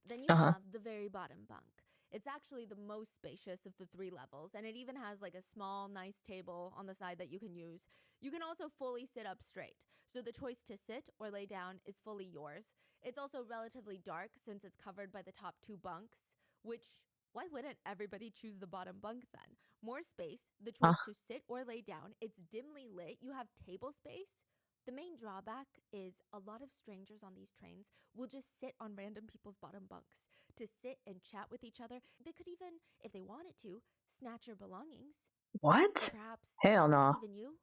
[SPEAKER 2] Then you
[SPEAKER 1] Uh-huh.
[SPEAKER 2] have the very bottom bunk. It's actually the most spacious of the 3 levels, and it even has like a small, nice table on the side that you can use. You can also fully sit up straight, so the choice to sit or lay down is fully yours. It's also relatively dark since it's covered by the top 2 bunks, which, why wouldn't everybody choose the bottom bunk then? More space, the choice to sit or lay down, it's dimly lit, you have table space. The main drawback is a lot of strangers on these trains will just sit on random people's bottom bunks to sit and chat with each other. They could even, if they wanted to, snatch your belongings. Or
[SPEAKER 1] What?
[SPEAKER 2] perhaps
[SPEAKER 1] Hell no.
[SPEAKER 2] even you.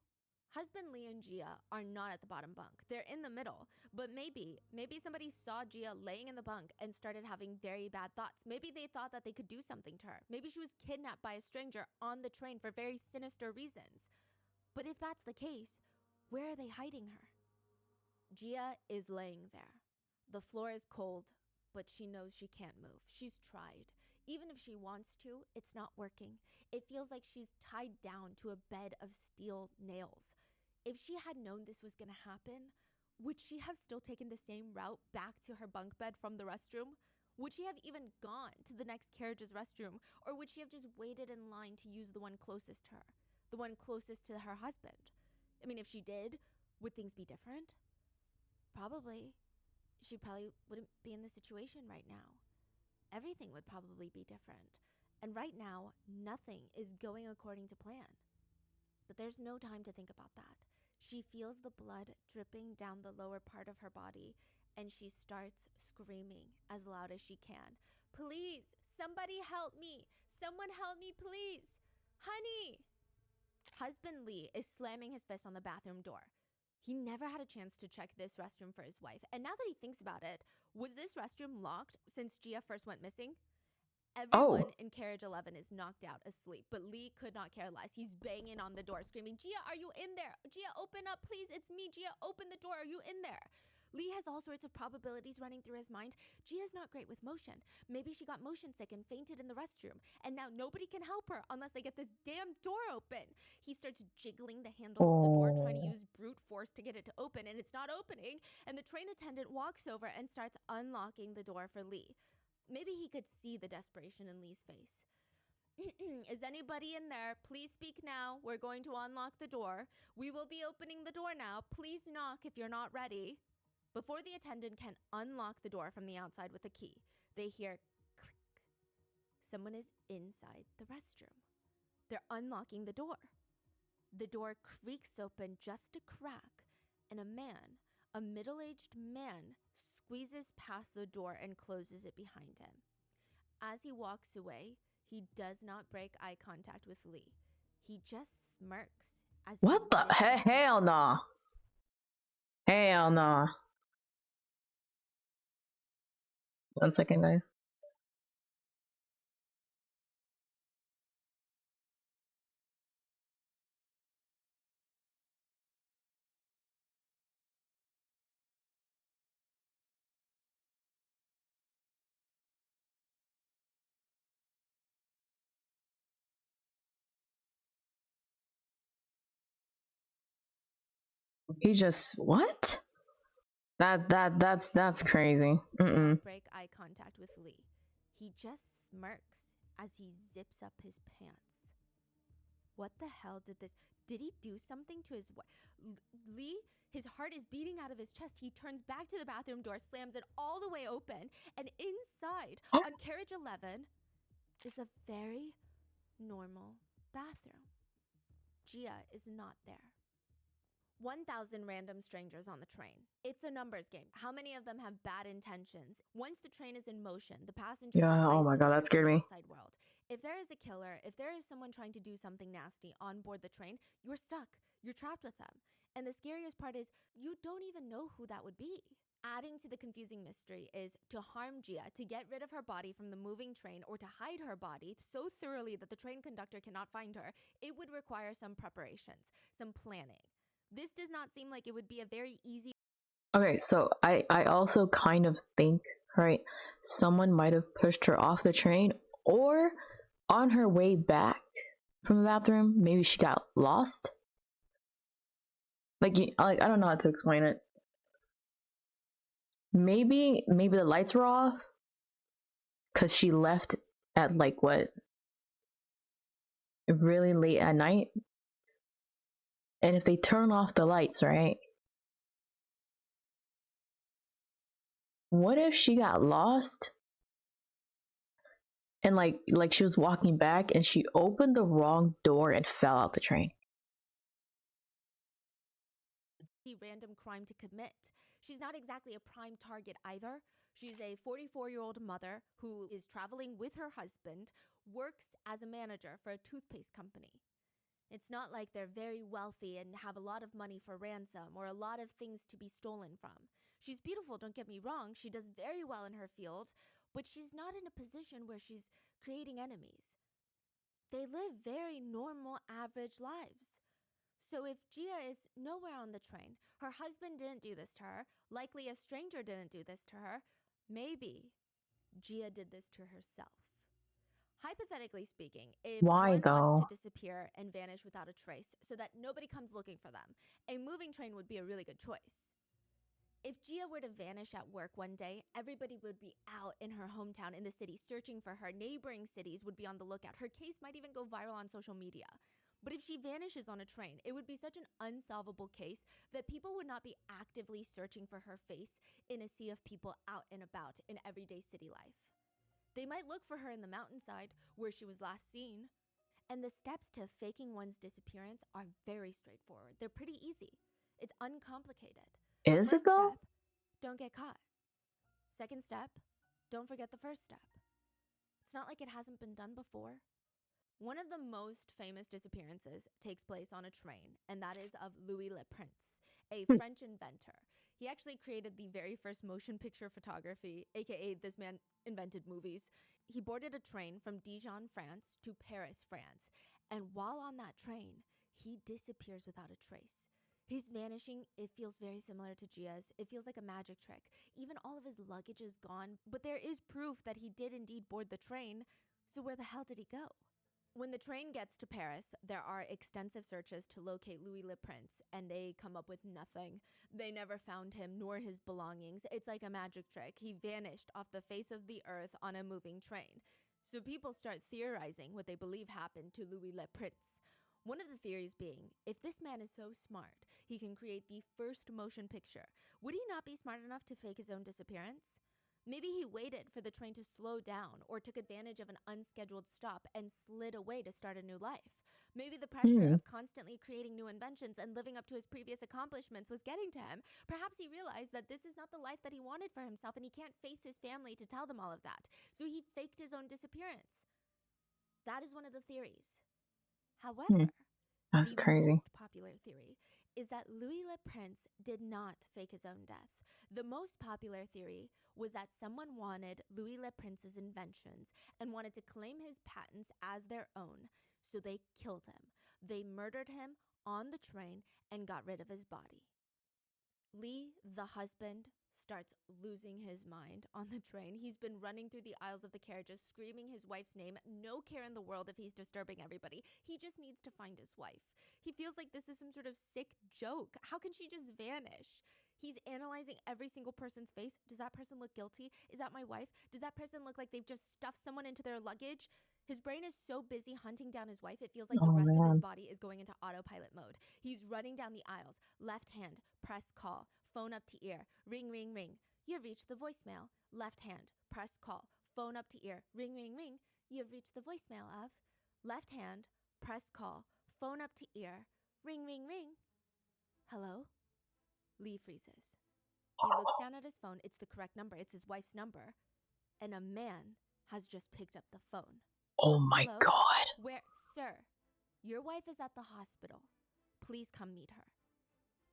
[SPEAKER 2] Husband Lee and Gia are not at the bottom bunk. They're in the middle. But maybe somebody saw Gia laying in the bunk and started having very bad thoughts. Maybe they thought that they could do something to her. Maybe she was kidnapped by a stranger on the train for very sinister reasons. But if that's the case, where are they hiding her? Gia is laying there. The floor is cold, but she knows she can't move. She's tried. Even if she wants to, it's not working. It feels like she's tied down to a bed of steel nails. If she had known this was gonna happen, would she have still taken the same route back to her bunk bed from the restroom? Would she have even gone to the next carriage's restroom? Or would she have just waited in line to use the one closest to her? The one closest to her husband? I mean, if she did, would things be different? Probably. She probably wouldn't be in this situation right now. Everything would probably be different. And right now, nothing is going according to plan. But there's no time to think about that. She feels the blood dripping down the lower part of her body, and she starts screaming as loud as she can. Please, somebody help me. Someone help me, please. Honey. Husband Lee is slamming his fist on the bathroom door. He never had a chance to check this restroom for his wife. And now that he thinks about it, was this restroom locked since Gia first went missing? Everyone in carriage 11 is knocked out asleep, but Lee could not care less. He's banging on the door, screaming, Gia, are you in there? Gia, open up, please. It's me. Gia, open the door. Are you in there? Lee has all sorts of probabilities running through his mind. Gia's not great with motion. Maybe she got motion sick and fainted in the restroom, and now nobody can help her unless they get this damn door open. He starts jiggling the handle of the door, trying to use brute force to get it to open, and it's not opening, and the train attendant walks over and starts unlocking the door for Lee. Maybe he could see the desperation in Lee's face. Is anybody in there? Please speak now. We're going to unlock the door. We will be opening the door now. Please knock if you're not ready. Before the attendant can unlock the door from the outside with a key, they hear click. Someone is inside the restroom. They're unlocking the door. The door creaks open just a crack, and a middle-aged man, squeezes past the door and closes it behind him. As he walks away, he does not break eye contact with Lee. He just smirks as
[SPEAKER 1] What
[SPEAKER 2] he
[SPEAKER 1] the? Hell no. Hell no. 1 second, guys. He just what? That's crazy.
[SPEAKER 2] Does not break eye contact with Lee. He just smirks as he zips up his pants. What the hell did he do something to his wife? Lee, his heart is beating out of his chest. He turns back to the bathroom door, slams it all the way open, and inside, on carriage 11, is a very normal bathroom. Gia is not there. 1,000 random strangers on the train. It's a numbers game. How many of them have bad intentions? Once the train is in motion, the passengers are
[SPEAKER 1] Oh my god, that scared me.
[SPEAKER 2] outside world. If there is a killer, if there is someone trying to do something nasty on board the train, you're stuck. You're trapped with them. And the scariest part is you don't even know who that would be. Adding to the confusing mystery is to harm Gia, to get rid of her body from the moving train, or to hide her body so thoroughly that the train conductor cannot find her. It would require some preparations, some planning. This does not seem like it would be a very easy.
[SPEAKER 1] Okay, so I also kind of think, right, someone might have pushed her off the train, or on her way back from the bathroom, maybe she got lost. Like I don't know how to explain it. Maybe the lights were off because she left at like what, really late at night. And if they turn off the lights, right? What if she got lost and like she was walking back and she opened the wrong door and fell out the train?
[SPEAKER 2] Random crime to commit. She's not exactly a prime target either. She's a 44-year-old mother who is traveling with her husband, works as a manager for a toothpaste company. It's not like they're very wealthy and have a lot of money for ransom or a lot of things to be stolen from. She's beautiful, don't get me wrong. She does very well in her field, but she's not in a position where she's creating enemies. They live very normal, average lives. So if Gia is nowhere on the train, her husband didn't do this to her, likely a stranger didn't do this to her, maybe Gia did this to herself. Hypothetically speaking, if
[SPEAKER 1] Why
[SPEAKER 2] one wants to
[SPEAKER 1] though?
[SPEAKER 2] disappear and vanish without a trace so that nobody comes looking for them, a moving train would be a really good choice. If Gia were to vanish at work one day, everybody would be out in her hometown in the city searching for her. Neighboring cities would be on the lookout. Her case might even go viral on social media. But if she vanishes on a train, it would be such an unsolvable case that people would not be actively searching for her face in a sea of people out and about in everyday city life. They might look for her in the mountainside where she was last seen. And the steps to faking one's disappearance are very straightforward. They're pretty easy. It's uncomplicated.
[SPEAKER 1] Is it
[SPEAKER 2] First
[SPEAKER 1] though?
[SPEAKER 2] step, don't get caught. Second step, don't forget the first step. It's not like it hasn't been done before. One of the most famous disappearances takes place on a train, and that is of Louis Le Prince, a
[SPEAKER 1] Hmm.
[SPEAKER 2] French inventor. He actually created the very first motion picture photography, aka this man invented movies. He boarded a train from Dijon, France to Paris, France, and while on that train, he disappears without a trace. His vanishing, it feels very similar to Gia's. It feels like a magic trick. Even all of his luggage is gone, but there is proof that he did indeed board the train. So where the hell did he go? When the train gets to Paris, there are extensive searches to locate Louis Le Prince, and they come up with nothing. They never found him nor his belongings. It's like a magic trick. He vanished off the face of the earth on a moving train. So people start theorizing what they believe happened to Louis Le Prince. One of the theories being, if this man is so smart, he can create the first motion picture, would he not be smart enough to fake his own disappearance? Maybe he waited for the train to slow down or took advantage of an unscheduled stop and slid away to start a new life. Maybe the pressure
[SPEAKER 1] Hmm.
[SPEAKER 2] of constantly creating new inventions and living up to his previous accomplishments was getting to him. Perhaps he realized that this is not the life that he wanted for himself and he can't face his family to tell them all of that. So he faked his own disappearance. That is one of the theories.
[SPEAKER 1] Hmm.
[SPEAKER 2] However,
[SPEAKER 1] That's
[SPEAKER 2] the
[SPEAKER 1] crazy.
[SPEAKER 2] most popular theory is that Louis Le Prince did not fake his own death. The most popular theory was that someone wanted Louis Le Prince's inventions and wanted to claim his patents as their own, so they killed him. They murdered him on the train and got rid of his body. Lee, the husband, starts losing his mind on the train. He's been running through the aisles of the carriages, screaming his wife's name. No care in the world if he's disturbing everybody. He just needs to find his wife. He feels like this is some sort of sick joke. How can she just vanish? He's analyzing every single person's face. Does that person look guilty? Is that my wife? Does that person look like they've just stuffed someone into their luggage? His brain is so busy hunting down his wife, it feels like the
[SPEAKER 1] Oh
[SPEAKER 2] rest of his
[SPEAKER 1] man.
[SPEAKER 2] body is going into autopilot mode. He's running down the aisles, left hand, press call, phone up to ear, ring, ring, ring. You have reached the voicemail. Left hand, press call, phone up to ear, ring, ring, ring. You have reached the voicemail of. Left hand, press call, phone up to ear, ring, ring, ring. Hello? Lee freezes. He looks down at his phone. It's the correct number. It's his wife's number. And a man has just picked up the phone.
[SPEAKER 1] Oh my
[SPEAKER 2] Hello?
[SPEAKER 1] god.
[SPEAKER 2] Where? Sir, your wife is at the hospital. Please come meet her.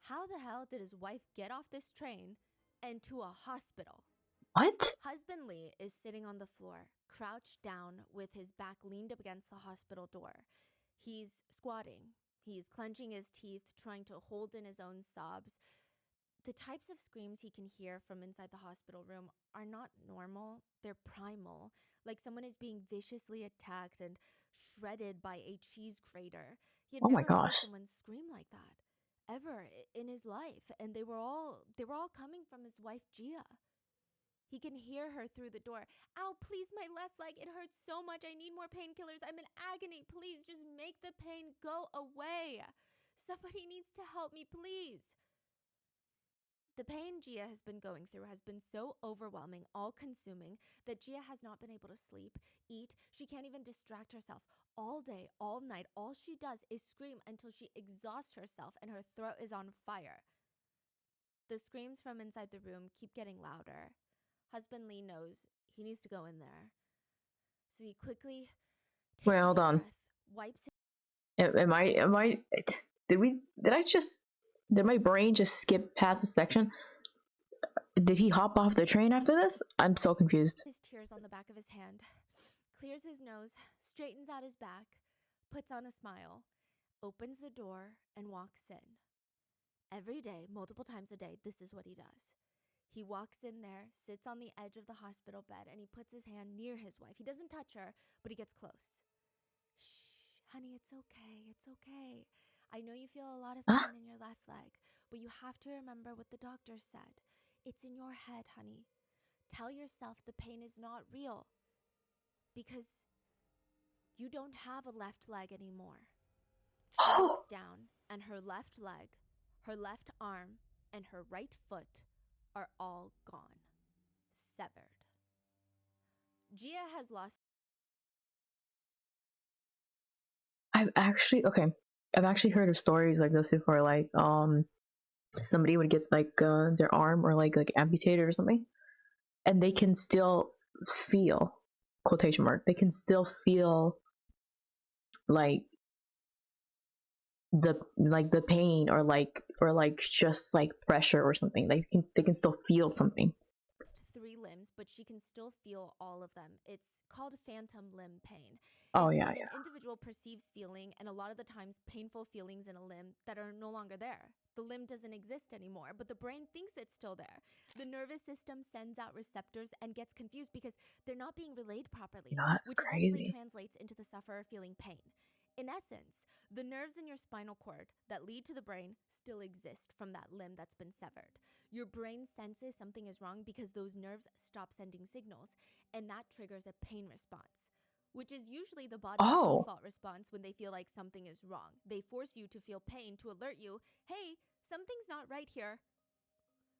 [SPEAKER 2] How the hell did his wife get off this train and to a hospital?
[SPEAKER 1] What?
[SPEAKER 2] Husband Lee is sitting on the floor, crouched down with his back leaned up against the hospital door. He's squatting. He's clenching his teeth, trying to hold in his own sobs. The types of screams he can hear from inside the hospital room are not normal. They're primal, like someone is being viciously attacked and shredded by a cheese grater. He had
[SPEAKER 1] Oh my
[SPEAKER 2] never heard
[SPEAKER 1] gosh.
[SPEAKER 2] someone scream like that ever in his life, and they were all coming from his wife Gia. He can hear her through the door. Ow, please, my left leg. It hurts so much. I need more painkillers. I'm in agony. Please, just make the pain go away. Somebody needs to help me, please. The pain Gia has been going through has been so overwhelming, all-consuming, that Gia has not been able to sleep, eat. She can't even distract herself. All day, all night, all she does is scream until she exhausts herself and her throat is on fire. The screams from inside the room keep getting louder. Husband Lee knows he needs to go in there. So he quickly
[SPEAKER 1] Wait,
[SPEAKER 2] takes a
[SPEAKER 1] hold
[SPEAKER 2] deep
[SPEAKER 1] on.
[SPEAKER 2] breath, wipes
[SPEAKER 1] did my brain just skip past a section? Did he hop off the train after this? I'm so confused.
[SPEAKER 2] his tears on the back of his hand, clears his nose, straightens out his back, puts on a smile, opens the door, and walks in. Every day, multiple times a day, this is what he does. He walks in there, sits on the edge of the hospital bed, and he puts his hand near his wife. He doesn't touch her, but he gets close. Shh, honey, it's okay. It's okay. I know you feel a lot of
[SPEAKER 1] Huh?
[SPEAKER 2] pain in your left leg, but you have to remember what the doctor said. It's in your head, honey. Tell yourself the pain is not real because you don't have a left leg anymore. She looks down, and her left leg, her left arm, and her right foot are all gone. Severed. Gia has lost.
[SPEAKER 1] I've actually heard of stories like this before. Like somebody would get like their arm or like amputated or something, and they can still feel, quotation mark, they can still feel like the pain or just like pressure or something. They can still feel something.
[SPEAKER 2] 3 limbs, but she can still feel all of them. It's called phantom limb pain.
[SPEAKER 1] Oh
[SPEAKER 2] It's
[SPEAKER 1] yeah,
[SPEAKER 2] when
[SPEAKER 1] yeah.
[SPEAKER 2] an individual perceives feeling, and a lot of the times painful feelings in a limb that are no longer there. The limb doesn't exist anymore, but the brain thinks it's still there. The nervous system sends out receptors and gets confused because they're not being relayed properly,
[SPEAKER 1] That's
[SPEAKER 2] which eventually
[SPEAKER 1] crazy.
[SPEAKER 2] translates into the sufferer feeling pain. In essence, the nerves in your spinal cord that lead to the brain still exist from that limb that's been severed. Your brain senses something is wrong because those nerves stop sending signals, and that triggers a pain response, which is usually the body's
[SPEAKER 1] Oh
[SPEAKER 2] default response when they feel like something is wrong. They force you to feel pain to alert you, hey, something's not right here.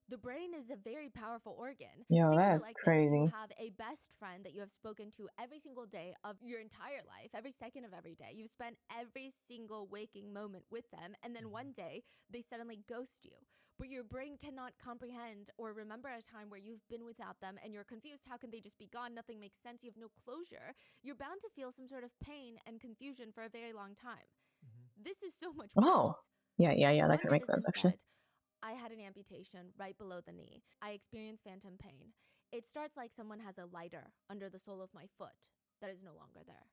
[SPEAKER 2] The brain is a very powerful organ.
[SPEAKER 1] yo,
[SPEAKER 2] Think of it
[SPEAKER 1] that's
[SPEAKER 2] like this. You
[SPEAKER 1] crazy.
[SPEAKER 2] have a best friend that you have spoken to every single day of your entire life, every second of every day. You've spent every single waking moment with them, and then one day they suddenly ghost you. But your brain cannot comprehend or remember a time where you've been without them and you're confused. How can they just be gone? Nothing makes sense. You have no closure. You're bound to feel some sort of pain and confusion for a very long time. This is so much
[SPEAKER 1] Oh
[SPEAKER 2] worse.
[SPEAKER 1] yeah, that
[SPEAKER 2] One
[SPEAKER 1] kind of makes sense
[SPEAKER 2] netizen
[SPEAKER 1] actually.
[SPEAKER 2] said, I had an amputation right below the knee. I experience phantom pain. It starts like someone has a lighter under the sole of my foot that is no longer there.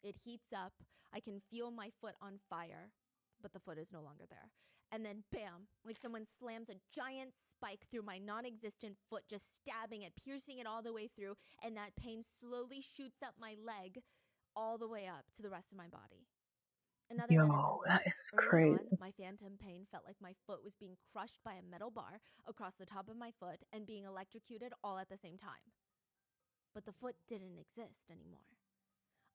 [SPEAKER 2] It heats up. I can feel my foot on fire, but the foot is no longer there. And then bam, like someone slams a giant spike through my non-existent foot, just stabbing it, piercing it all the way through, and that pain slowly shoots up my leg all the way up to the rest of my body. Another netizen
[SPEAKER 1] Yo, that
[SPEAKER 2] said,
[SPEAKER 1] is
[SPEAKER 2] early
[SPEAKER 1] crazy.
[SPEAKER 2] on, my phantom pain felt like my foot was being crushed by a metal bar across the top of my foot and being electrocuted all at the same time. But the foot didn't exist anymore.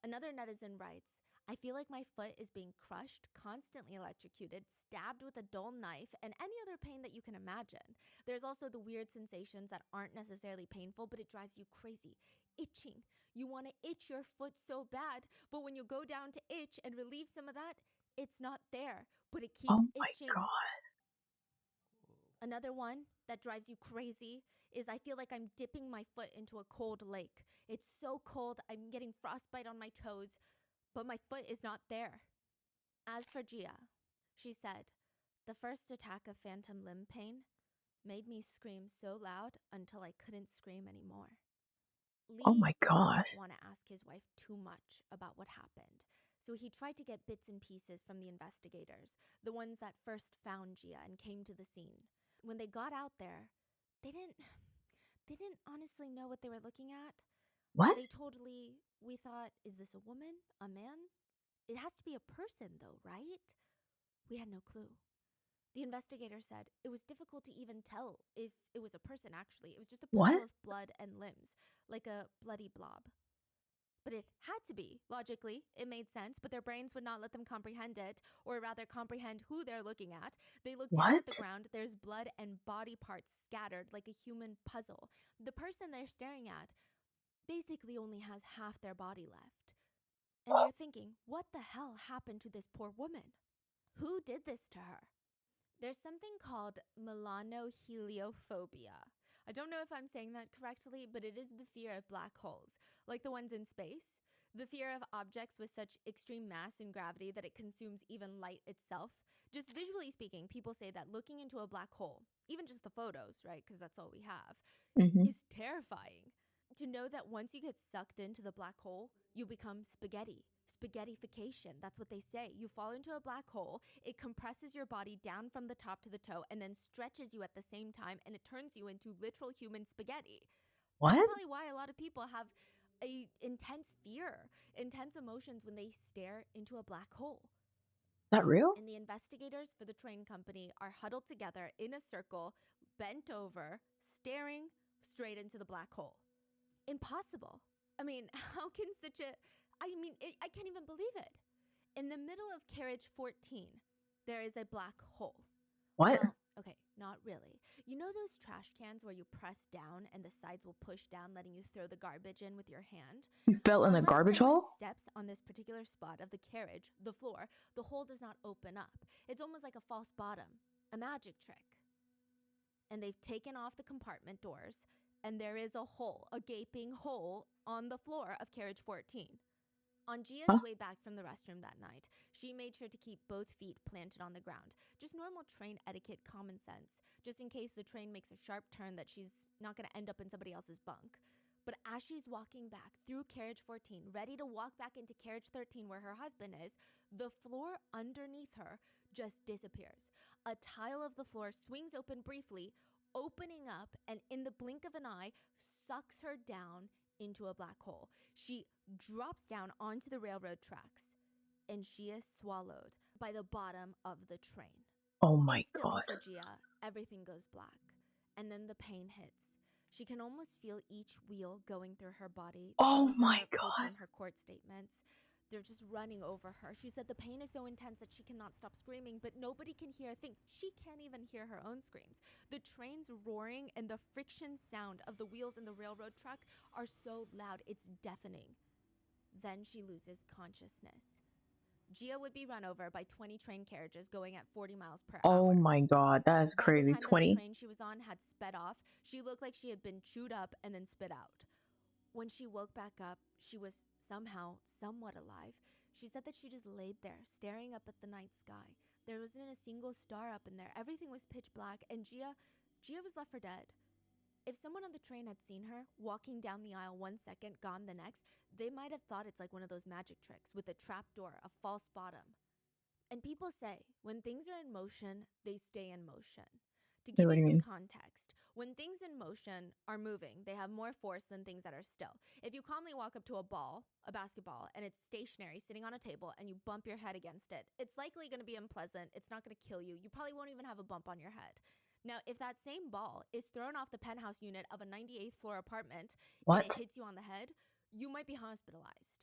[SPEAKER 2] Another netizen writes, I feel like my foot is being crushed, constantly electrocuted, stabbed with a dull knife, and any other pain that you can imagine. There's also the weird sensations that aren't necessarily painful, but it drives you crazy. Itching. You want to itch your foot so bad, but when you go down to itch and relieve some of that, it's not there, but it keeps
[SPEAKER 1] Oh my
[SPEAKER 2] itching.
[SPEAKER 1] god.
[SPEAKER 2] Another one that drives you crazy is I feel like I'm dipping my foot into a cold lake. It's so cold, I'm getting frostbite on my toes, but my foot is not there. As for Gia, she said, the first attack of phantom limb pain made me scream so loud until I couldn't scream anymore.
[SPEAKER 1] Oh
[SPEAKER 2] Lee
[SPEAKER 1] my
[SPEAKER 2] did not
[SPEAKER 1] gosh.
[SPEAKER 2] want to ask his wife too much about what happened, so he tried to get bits and pieces from the investigators, the ones that first found Gia and came to the scene. When they got out there, they didn't honestly know what they were looking at.
[SPEAKER 1] What?
[SPEAKER 2] They told Lee, we thought, is this a woman? A man? It has to be a person though, right? We had no clue. The investigator said it was difficult to even tell if it was a person, actually. It was just a
[SPEAKER 1] What?
[SPEAKER 2] pile of blood and limbs, like a bloody blob. But it had to be. Logically, it made sense, but their brains would not let them comprehend it, or rather comprehend who they're looking at. They look down at the
[SPEAKER 1] What?
[SPEAKER 2] ground, there's blood and body parts scattered like a human puzzle. The person they're staring at basically only has half their body left. And they're thinking, what the hell happened to this poor woman? Who did this to her? There's something called melanoheliophobia. I don't know if I'm saying that correctly, but it is the fear of black holes, like the ones in space. The fear of objects with such extreme mass and gravity that it consumes even light itself. Just visually speaking, people say that looking into a black hole, even just the photos, right, because that's all we have,
[SPEAKER 1] Mm-hmm.
[SPEAKER 2] is terrifying. To know that once you get sucked into the black hole, you become spaghetti. Spaghettification, that's what they say. You fall into a black hole, it compresses your body down from the top to the toe and then stretches you at the same time, and it turns you into literal human spaghetti.
[SPEAKER 1] What?
[SPEAKER 2] That's probably why a lot of people have a intense fear, intense emotions when they stare into a black hole.
[SPEAKER 1] Is that real?
[SPEAKER 2] And the investigators for the train company are huddled together in a circle, bent over, staring straight into the black hole. Impossible. I mean, how can such a... I can't even believe it. In the middle of carriage 14, there is a black hole.
[SPEAKER 1] What?
[SPEAKER 2] Well, okay, not really. You know those trash cans where you press down and the sides will push down, letting you throw the garbage in with your hand?
[SPEAKER 1] You fell in a
[SPEAKER 2] Unless
[SPEAKER 1] garbage
[SPEAKER 2] someone
[SPEAKER 1] hole?
[SPEAKER 2] steps on this particular spot of the carriage, the floor, the hole does not open up. It's almost like a false bottom, a magic trick. And they've taken off the compartment doors, and there is a hole, a gaping hole on the floor of carriage 14. On Gia's way back from the restroom that night, she made sure to keep both feet planted on the ground. Just normal train etiquette, common sense, just in case the train makes a sharp turn that she's not going to end up in somebody else's bunk. But as she's walking back through carriage 14, ready to walk back into carriage 13 where her husband is, the floor underneath her just disappears. A tile of the floor swings open briefly, opening up, and in the blink of an eye, sucks her down into a black hole. She drops down onto the railroad tracks, and she is swallowed by the bottom of the train.
[SPEAKER 1] Oh my
[SPEAKER 2] Instantly
[SPEAKER 1] god.
[SPEAKER 2] for Gia, everything goes black, and then the pain hits. She can almost feel each wheel going through her body.
[SPEAKER 1] Oh
[SPEAKER 2] These
[SPEAKER 1] my
[SPEAKER 2] are pulled
[SPEAKER 1] god.
[SPEAKER 2] from her court statements. They're just running over her. She said the pain is so intense that she cannot stop screaming, but nobody can hear a thing. She can't even hear her own screams. The train's roaring and the friction sound of the wheels in the railroad track are so loud, it's deafening. Then she loses consciousness. Gia would be run over by 20 train carriages going at 40 miles per hour.
[SPEAKER 1] Oh my god, that is
[SPEAKER 2] By
[SPEAKER 1] crazy.
[SPEAKER 2] the time that the
[SPEAKER 1] 20.
[SPEAKER 2] train she was on had sped off, she looked like she had been chewed up and then spit out. When she woke back up, she was somehow somewhat alive. She said that she just laid there, staring up at the night sky. There wasn't a single star up in there. Everything was pitch black, and Gia was left for dead. If someone on the train had seen her walking down the aisle 1 second, gone the next, they might have thought it's like one of those magic tricks with a trap door, a false bottom. And people say, when things are in motion, they stay in motion. To give
[SPEAKER 1] What do
[SPEAKER 2] you
[SPEAKER 1] you
[SPEAKER 2] some
[SPEAKER 1] mean?
[SPEAKER 2] context, when things in motion are moving, they have more force than things that are still. If you calmly walk up to a ball, a basketball, and it's stationary, sitting on a table, and you bump your head against it, it's likely going to be unpleasant. It's not going to kill you. You probably won't even have a bump on your head. Now, if that same ball is thrown off the penthouse unit of a 98th floor apartment and it
[SPEAKER 1] What?
[SPEAKER 2] hits you on the head, you might be hospitalized.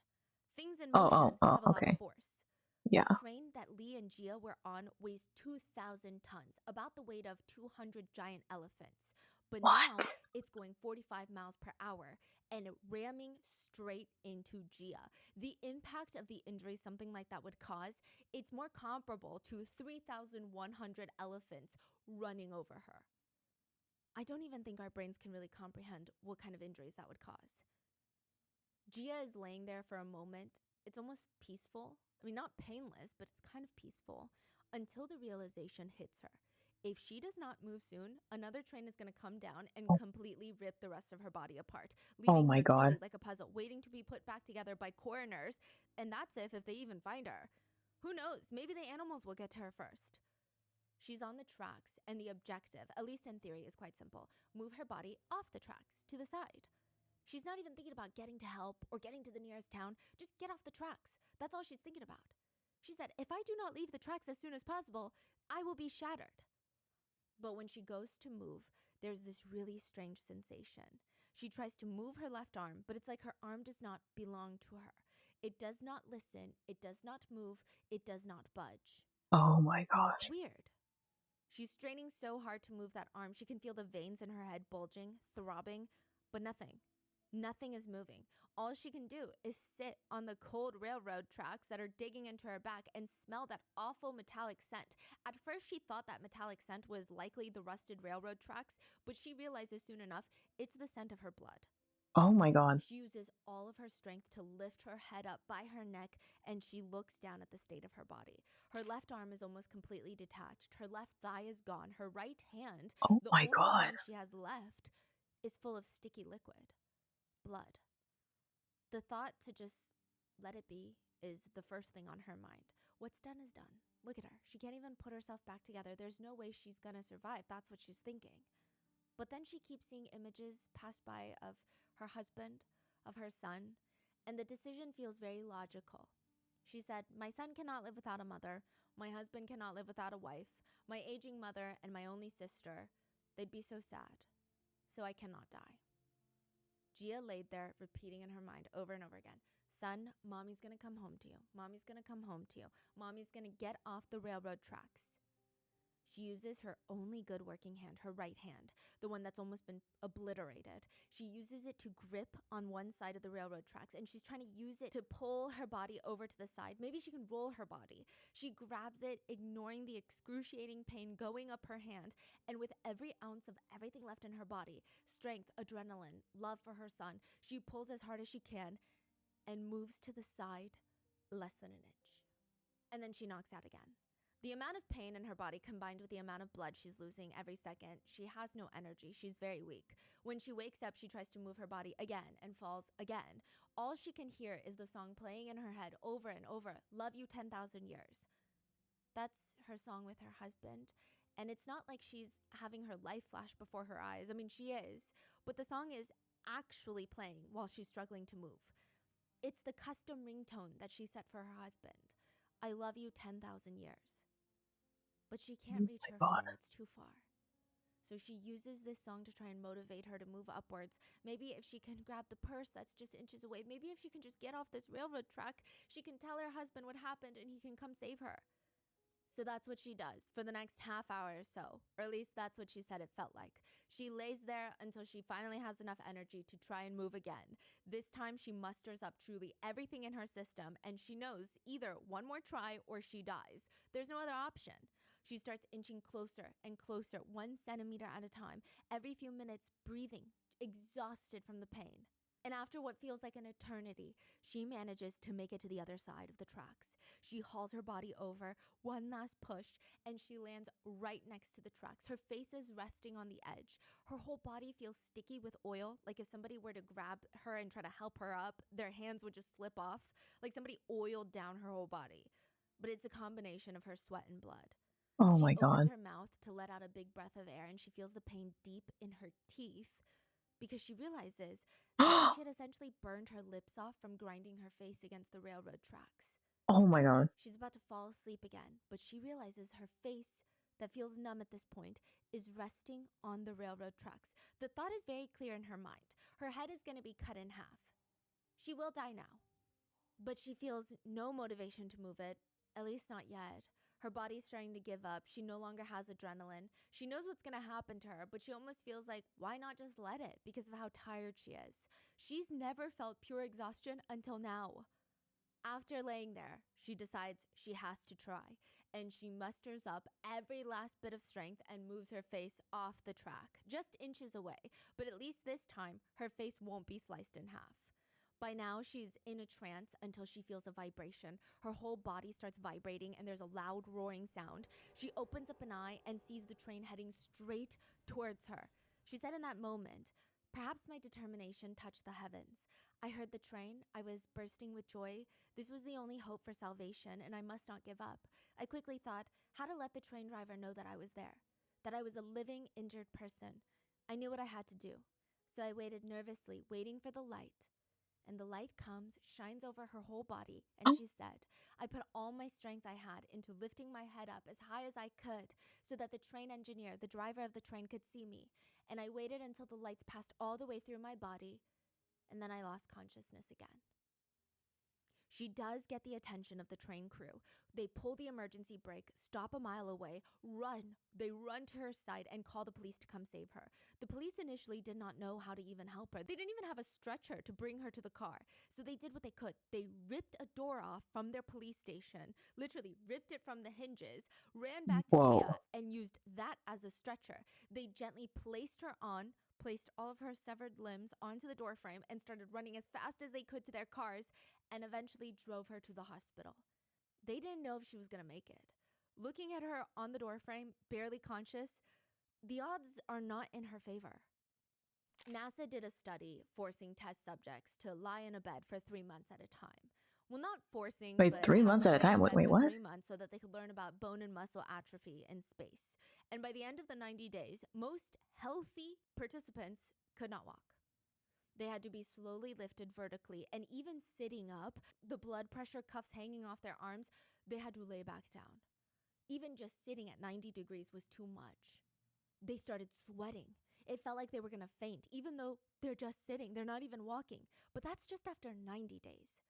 [SPEAKER 2] Things in
[SPEAKER 1] Oh,
[SPEAKER 2] motion have a lot
[SPEAKER 1] okay.
[SPEAKER 2] of force.
[SPEAKER 1] Yeah.
[SPEAKER 2] The train that Lee and Gia were on weighs 2,000 tons, about the weight of 200 giant elephants. But now
[SPEAKER 1] What?
[SPEAKER 2] it's going 45 miles per hour and ramming straight into Gia. The impact of the injury something like that would cause, it's more comparable to 3,100 elephants running over her. I don't even think our brains can really comprehend what kind of injuries that would cause. Gia is laying there for a moment. It's almost peaceful. I mean, not painless, but it's kind of peaceful until the realization hits her. If she does not move soon, another train is going to come down and
[SPEAKER 1] Oh.
[SPEAKER 2] completely rip the rest of her body apart,
[SPEAKER 1] Oh
[SPEAKER 2] leaving
[SPEAKER 1] my
[SPEAKER 2] her
[SPEAKER 1] god.
[SPEAKER 2] truly like a puzzle, waiting to be put back together by coroners, and that's if they even find her. Who knows? Maybe the animals will get to her first. She's on the tracks, and the objective, at least in theory, is quite simple. Move her body off the tracks, to the side. She's not even thinking about getting to help or getting to the nearest town. Just get off the tracks. That's all she's thinking about. She said, "If I do not leave the tracks as soon as possible, I will be shattered." But when she goes to move, there's this really strange sensation. She tries to move her left arm, but it's like her arm does not belong to her. It does not listen, it does not move, it does not budge.
[SPEAKER 1] Oh my
[SPEAKER 2] It's
[SPEAKER 1] gosh.
[SPEAKER 2] weird. She's straining so hard to move that arm, she can feel the veins in her head bulging, throbbing, but nothing. Nothing is moving. All she can do is sit on the cold railroad tracks that are digging into her back and smell that awful metallic scent. At first, she thought that metallic scent was likely the rusted railroad tracks, but she realizes soon enough it's the scent of her blood.
[SPEAKER 1] Oh my god.
[SPEAKER 2] She uses all of her strength to lift her head up by her neck, and she looks down at the state of her body. Her left arm is almost completely detached. Her left thigh is gone. Her right hand,
[SPEAKER 1] Oh
[SPEAKER 2] the
[SPEAKER 1] my
[SPEAKER 2] only
[SPEAKER 1] god.
[SPEAKER 2] hand she has left, is full of sticky liquid. Blood. The thought to just let it be is the first thing on her mind. What's done is done. Look at her. She can't even put herself back together. There's no way she's gonna survive. That's what she's thinking. But then she keeps seeing images pass by of her husband, of her son, and the decision feels very logical. She said, "My son cannot live without a mother. My husband cannot live without a wife. My aging mother and my only sister, they'd be so sad. So I cannot die." Gia laid there, repeating in her mind over and over again, "Son, mommy's gonna come home to you. Mommy's gonna come home to you. Mommy's gonna get off the railroad tracks." She uses her only good working hand, her right hand, the one that's almost been obliterated. She uses it to grip on one side of the railroad tracks, and she's trying to use it to pull her body over to the side. Maybe she can roll her body. She grabs it, ignoring the excruciating pain going up her hand, and with every ounce of everything left in her body, strength, adrenaline, love for her son, she pulls as hard as she can and moves to the side less than an inch. And then she knocks out again. The amount of pain in her body combined with the amount of blood she's losing every second, she has no energy. She's very weak. When she wakes up, she tries to move her body again and falls again. All she can hear is the song playing in her head over and over, "Love You 10,000 Years." That's her song with her husband. And it's not like she's having her life flash before her eyes. I mean, she is. But the song is actually playing while she's struggling to move. It's the custom ringtone that she set for her husband. "I love you 10,000 years." But she can't
[SPEAKER 1] Oh
[SPEAKER 2] reach
[SPEAKER 1] my
[SPEAKER 2] her
[SPEAKER 1] god.
[SPEAKER 2] phone, it's too far. So she uses this song to try and motivate her to move upwards. Maybe if she can grab the purse that's just inches away, maybe if she can just get off this railroad track, she can tell her husband what happened and he can come save her. So that's what she does for the next half hour or so, or at least that's what she said it felt like. She lays there until she finally has enough energy to try and move again. This time she musters up truly everything in her system, and she knows either one more try or she dies. There's no other option. She starts inching closer and closer, 1 centimeter at a time, every few minutes, breathing, exhausted from the pain. And after what feels like an eternity, she manages to make it to the other side of the tracks. She hauls her body over, one last push, and she lands right next to the tracks. Her face is resting on the edge. Her whole body feels sticky with oil, like if somebody were to grab her and try to help her up, their hands would just slip off, like somebody oiled down her whole body. But it's a combination of her sweat and blood.
[SPEAKER 1] Oh
[SPEAKER 2] She
[SPEAKER 1] my
[SPEAKER 2] opens
[SPEAKER 1] god.
[SPEAKER 2] her mouth to let out a big breath of air, and she feels the pain deep in her teeth because she realizes that she had essentially burned her lips off from grinding her face against the railroad tracks.
[SPEAKER 1] Oh my god.
[SPEAKER 2] She's about to fall asleep again, but she realizes her face, that feels numb at this point, is resting on the railroad tracks. The thought is very clear in her mind. Her head is going to be cut in half. She will die now, but she feels no motivation to move it, at least not yet. Her body's starting to give up. She no longer has adrenaline. She knows what's going to happen to her, but she almost feels like, why not just let it because of how tired she is? She's never felt pure exhaustion until now. After laying there, she decides she has to try, and she musters up every last bit of strength and moves her face off the track, just inches away, but at least this time, her face won't be sliced in half. By now, she's in a trance until she feels a vibration. Her whole body starts vibrating and there's a loud roaring sound. She opens up an eye and sees the train heading straight towards her. She said in that moment, "Perhaps my determination touched the heavens. I heard the train. I was bursting with joy. This was the only hope for salvation, and I must not give up. I quickly thought how to let the train driver know that I was there, that I was a living, injured person. I knew what I had to do. So I waited nervously, waiting for the light. And the light comes, shines over her whole body, and she said, I put all all my strength I had into lifting my head up as high as I could so that the train engineer, the driver of the train, could see me. And I waited until the lights passed all the way through my body, and then I lost consciousness again. She does get the attention of the train crew. They pull the emergency brake, stop a mile away, run. They run to her side and call the police to come save her. The police initially did not know how to even help her. They didn't even have a stretcher to bring her to the car. So they did what they could. They ripped a door off from their police station, literally ripped it from the hinges, ran back to
[SPEAKER 1] Whoa.
[SPEAKER 2] Gia and used that as a stretcher. They gently placed her on, placed all of her severed limbs onto the door frame, and started running as fast as they could to their cars, and eventually drove her to the hospital. They didn't know if she was going to make it. Looking at her on the doorframe, barely conscious, the odds are not in her favor. NASA did a study forcing test subjects to lie in a bed for 3 months at a time. Well, not forcing,
[SPEAKER 1] Wait,
[SPEAKER 2] but
[SPEAKER 1] 3 months
[SPEAKER 2] having
[SPEAKER 1] at a
[SPEAKER 2] them lay in
[SPEAKER 1] time?
[SPEAKER 2] bed
[SPEAKER 1] Wait,
[SPEAKER 2] for
[SPEAKER 1] what?
[SPEAKER 2] 3 months so that they could learn about bone and muscle atrophy in space. And by the end of the 90 days, most healthy participants could not walk. They had to be slowly lifted vertically, and even sitting up, the blood pressure cuffs hanging off their arms, they had to lay back down. Even just sitting at 90 degrees was too much. They started sweating. It felt like they were going to faint, even though they're just sitting. They're not even walking. But that's just after 90 days.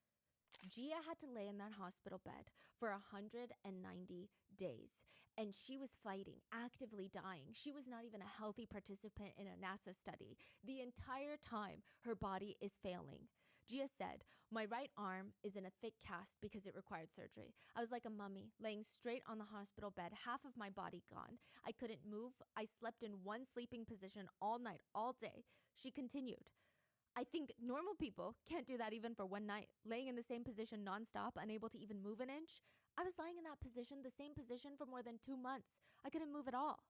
[SPEAKER 2] Gia had to lay in that hospital bed for 190 days, and she was fighting, actively dying. She was not even a healthy participant in a NASA study. The entire time, her body is failing. Gia said, "My right arm is in a thick cast because it required surgery. I was like a mummy, laying straight on the hospital bed, half of my body gone. I couldn't move. I slept in one sleeping position all night, all day." She continued, "I think normal people can't do that even for one night, laying in the same position nonstop, unable to even move an inch. I was lying in that position, the same position, for more than 2 months. I couldn't move at all."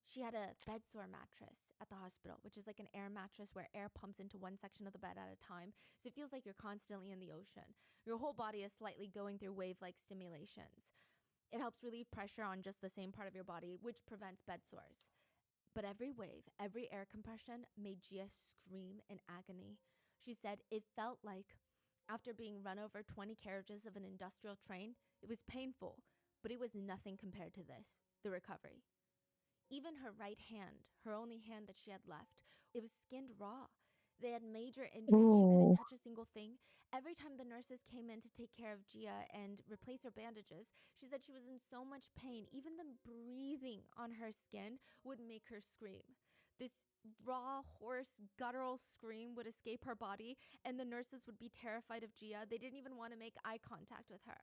[SPEAKER 2] She had a bed sore mattress at the hospital, which is like an air mattress where air pumps into one section of the bed at a time. So it feels like you're constantly in the ocean. Your whole body is slightly going through wave-like stimulations. It helps relieve pressure on just the same part of your body, which prevents bed sores. But every wave, every air compression made Gia scream in agony. She said it felt like, after being run over 20 carriages of an industrial train, it was painful, but it was nothing compared to this, the recovery. Even her right hand, her only hand that she had left, it was skinned raw. They had major injuries. She couldn't touch a single thing. Every time the nurses came in to take care of Gia and replace her bandages, she said she was in so much pain. Even the breathing on her skin would make her scream. This raw, hoarse, guttural scream would escape her body, and the nurses would be terrified of Gia. They didn't even want to make eye contact with her.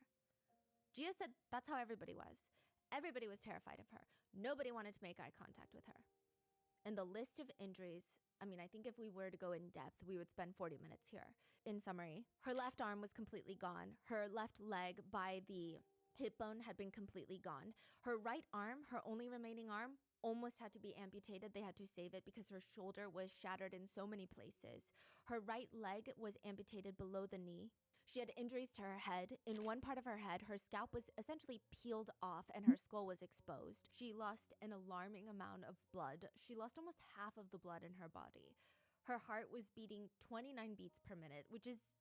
[SPEAKER 2] Gia said that's how everybody was. Everybody was terrified of her. Nobody wanted to make eye contact with her. And the list of injuries, I think if we were to go in depth, we would spend 40 minutes here. In summary, her left arm was completely gone. Her left leg by the hip bone had been completely gone. Her right arm, her only remaining arm, almost had to be amputated. They had to save it because her shoulder was shattered in so many places. Her right leg was amputated below the knee. She had injuries to her head. In one part of her head, her scalp was essentially peeled off and her skull was exposed. She lost an alarming amount of blood. She lost almost half of the blood in her body. Her heart was beating 29 beats per minute, which is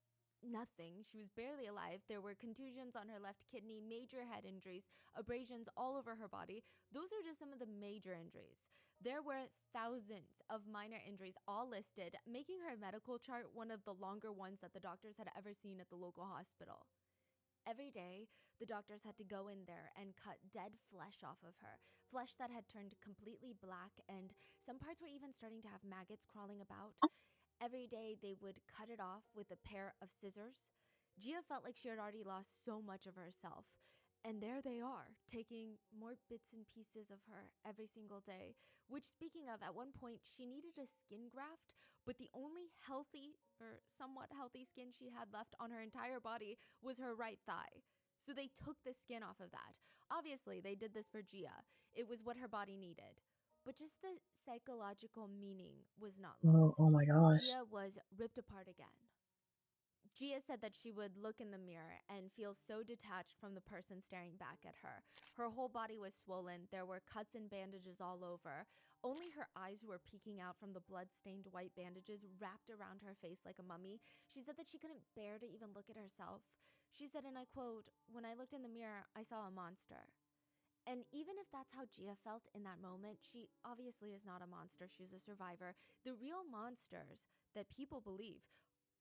[SPEAKER 2] nothing. She was barely alive. There were contusions on her left kidney, major head injuries, abrasions all over her body. Those are just some of the major injuries. There were thousands of minor injuries all listed, making her medical chart one of the longer ones that the doctors had ever seen at the local hospital. Every day, the doctors had to go in there and cut dead flesh off of her, flesh that had turned completely black, and some parts were even starting to have maggots crawling about. Every day, they would cut it off with a pair of scissors. Gia felt like she had already lost so much of herself. And there they are, taking more bits and pieces of her every single day. Which, speaking of, at one point, she needed a skin graft, but the only healthy, or somewhat healthy skin she had left on her entire body was her right thigh. So they took the skin off of that. Obviously, they did this for Gia. It was what her body needed. But just the psychological meaning was not lost.
[SPEAKER 1] Oh my gosh.
[SPEAKER 2] Gia was ripped apart again. Gia said that she would look in the mirror and feel so detached from the person staring back at her. Her whole body was swollen. There were cuts and bandages all over. Only her eyes were peeking out from the blood-stained white bandages wrapped around her face like a mummy. She said that she couldn't bear to even look at herself. She said, and I quote, "When I looked in the mirror, I saw a monster." And even if that's how Gia felt in that moment, she obviously is not a monster. She's a survivor. The real monsters that people believe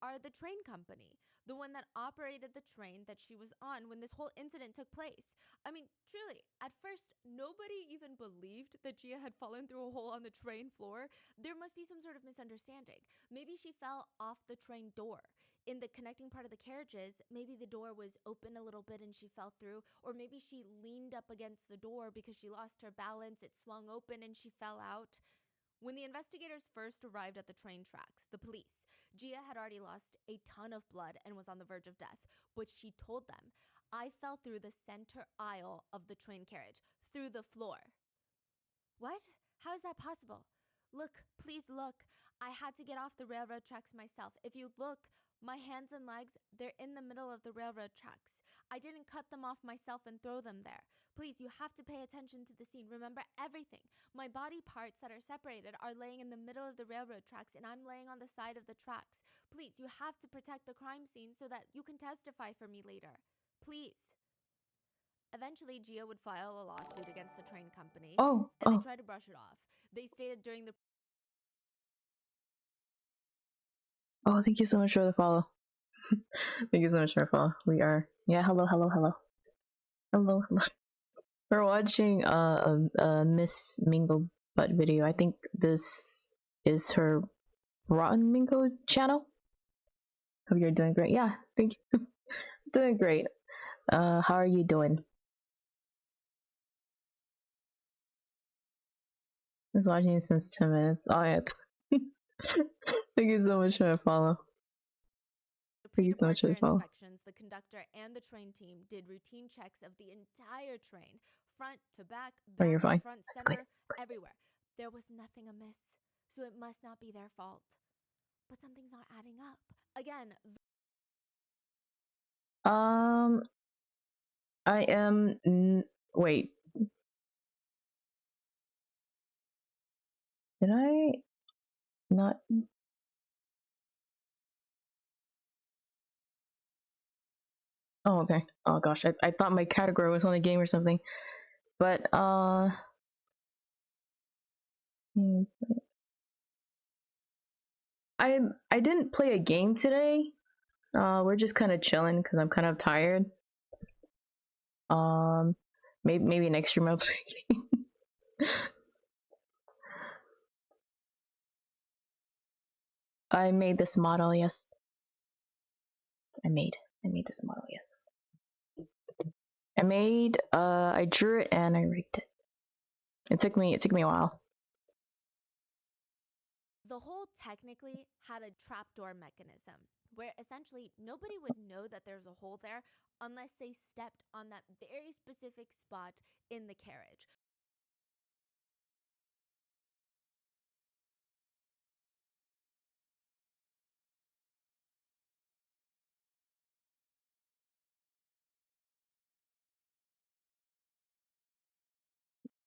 [SPEAKER 2] are the train company, the one that operated the train that she was on when this whole incident took place. I mean, truly, at first, nobody even believed that Gia had fallen through a hole on the train floor. There must be some sort of misunderstanding. Maybe she fell off the train door. In the connecting part of the carriages, maybe the door was open a little bit and she fell through, or maybe she leaned up against the door because she lost her balance, it swung open and she fell out. When the investigators first arrived at the train tracks, the police, Gia had already lost a ton of blood and was on the verge of death, but she told them, "I fell through the center aisle of the train carriage, through the floor." What? How is that possible? Look, please look. I had to get off the railroad tracks myself. If you look, my hands and legs, they're in the middle of the railroad tracks. I didn't cut them off myself and throw them there. Please, you have to pay attention to the scene. Remember everything. My body parts that are separated are laying in the middle of the railroad tracks, and I'm laying on the side of the tracks. Please, you have to protect the crime scene so that you can testify for me later. Please. Eventually, Gia would file a lawsuit against the train company,
[SPEAKER 1] Oh,
[SPEAKER 2] and they tried to brush it off. They stated during the
[SPEAKER 1] oh, thank you so much for the follow. Thank you so much for the follow. We are, yeah, hello, hello, hello. Hello, hello. We're watching Miss Mingo Butt video. I think this is her Rotten Mingo channel. Hope you're doing great. Yeah, thank you. Doing great. How are you doing? I was watching you since 10 minutes. Oh yeah. Thank you so much for the follow. Thank you so much for the
[SPEAKER 2] pre-departure
[SPEAKER 1] follow.
[SPEAKER 2] inspections, the conductor and the train team did routine checks of the entire train, front to back,
[SPEAKER 1] Oh,
[SPEAKER 2] back
[SPEAKER 1] you're
[SPEAKER 2] to
[SPEAKER 1] fine.
[SPEAKER 2] front,
[SPEAKER 1] That's good.
[SPEAKER 2] center, everywhere. There was nothing amiss, so it must not be their fault. But something's not adding up. Again,
[SPEAKER 1] I am. Wait. Did I not? Oh, okay. Oh gosh, I thought my category was on the game or something. But hmm, I didn't play a game today. We're just kind of chilling because I'm kind of tired. Um, maybe next stream I'll play a game. I made this model. Yes, I made this model. Yes, I drew it and I rigged it. It took me a while.
[SPEAKER 2] the hole technically had a trapdoor mechanism where essentially nobody would know that there's a hole there unless they stepped on that very specific spot in the carriage.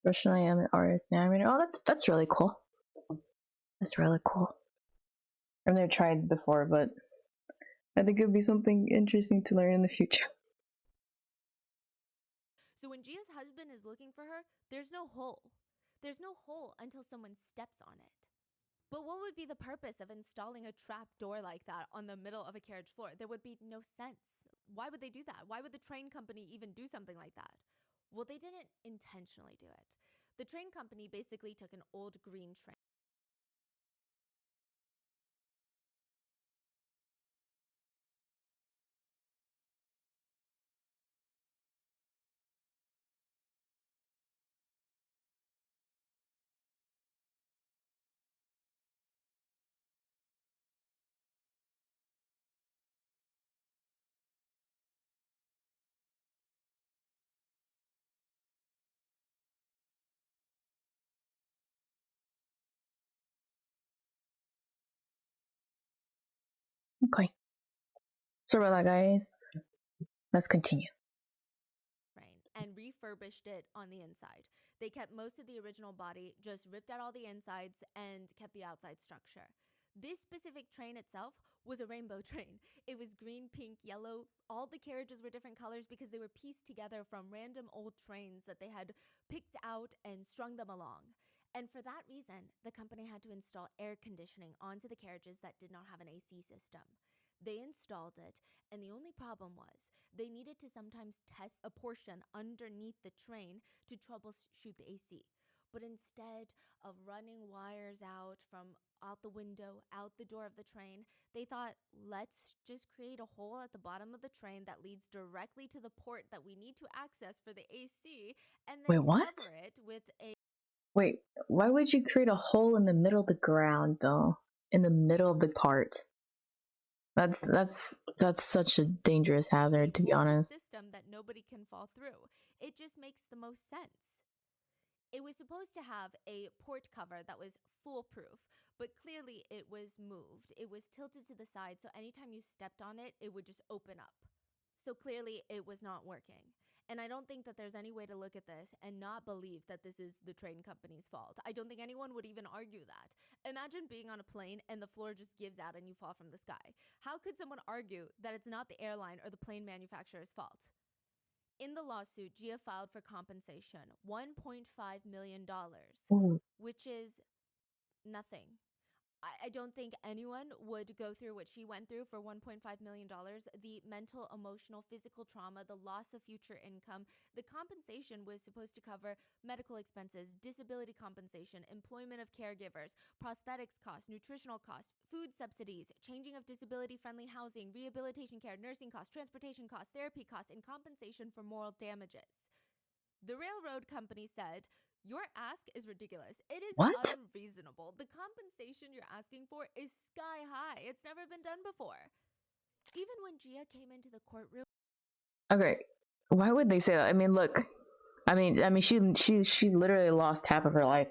[SPEAKER 1] Personally, I'm an artist and animator. Oh, that's really cool. That's really cool. I've never tried before, but I think it would be something interesting to learn in the future.
[SPEAKER 2] So when Gia's husband is looking for her, there's no hole. There's no hole until someone steps on it. But what would be the purpose of installing a trap door like that on the middle of a carriage floor? There would be no sense. Why would they do that? Why would the train company even do something like that? Well, they didn't intentionally do it. The train company basically took an old green train.
[SPEAKER 1] Okay. Sorry about that, guys. Let's continue.
[SPEAKER 2] And refurbished it on the inside. They kept most of the original body, just ripped out all the insides and kept the outside structure. This specific train itself was a rainbow train. It was green, pink, yellow. All the carriages were different colors because they were pieced together from random old trains that they had picked out and strung them along. And for that reason, the company had to install air conditioning onto the carriages that did not have an AC system. They installed it, and the only problem was they needed to sometimes test a portion underneath the train to troubleshoot the AC. But instead of running wires out from out the window, out the door of the train, they thought, let's just create a hole at the bottom of the train that leads directly to the port that we need to access for the AC, and
[SPEAKER 1] Wait,
[SPEAKER 2] then
[SPEAKER 1] what?
[SPEAKER 2] cover it with a
[SPEAKER 1] Wait, why would you create a hole in the middle of the ground though? In the middle of the cart? That's such a dangerous hazard, to be
[SPEAKER 2] bolted
[SPEAKER 1] honest.
[SPEAKER 2] system that nobody can fall through. It just makes the most sense. It was supposed to have a port cover that was foolproof, but clearly it was moved. It was tilted to the side, so anytime you stepped on it, it would just open up. So clearly it was not working. And I don't think that there's any way to look at this and not believe that this is the train company's fault. I don't think anyone would even argue that. Imagine being on a plane and the floor just gives out and you fall from the sky. How could someone argue that it's not the airline or the plane manufacturer's fault? In the lawsuit, Gia filed for compensation, $1.5 million,
[SPEAKER 1] Ooh.
[SPEAKER 2] which is nothing. I don't think anyone would go through what she went through for $1.5 million. The mental, emotional, physical trauma, the loss of future income. The compensation was supposed to cover medical expenses, disability compensation, employment of caregivers, prosthetics costs, nutritional costs, food subsidies, changing of disability-friendly housing, rehabilitation care, nursing costs, transportation costs, therapy costs, and compensation for moral damages. The railroad company said, your ask is ridiculous. It is
[SPEAKER 1] What?
[SPEAKER 2] unreasonable. The compensation you're asking for is sky high. It's never been done before. Even when Gia came into the courtroom,
[SPEAKER 1] Okay. Why would they say that? I mean, look. She literally lost half of her life.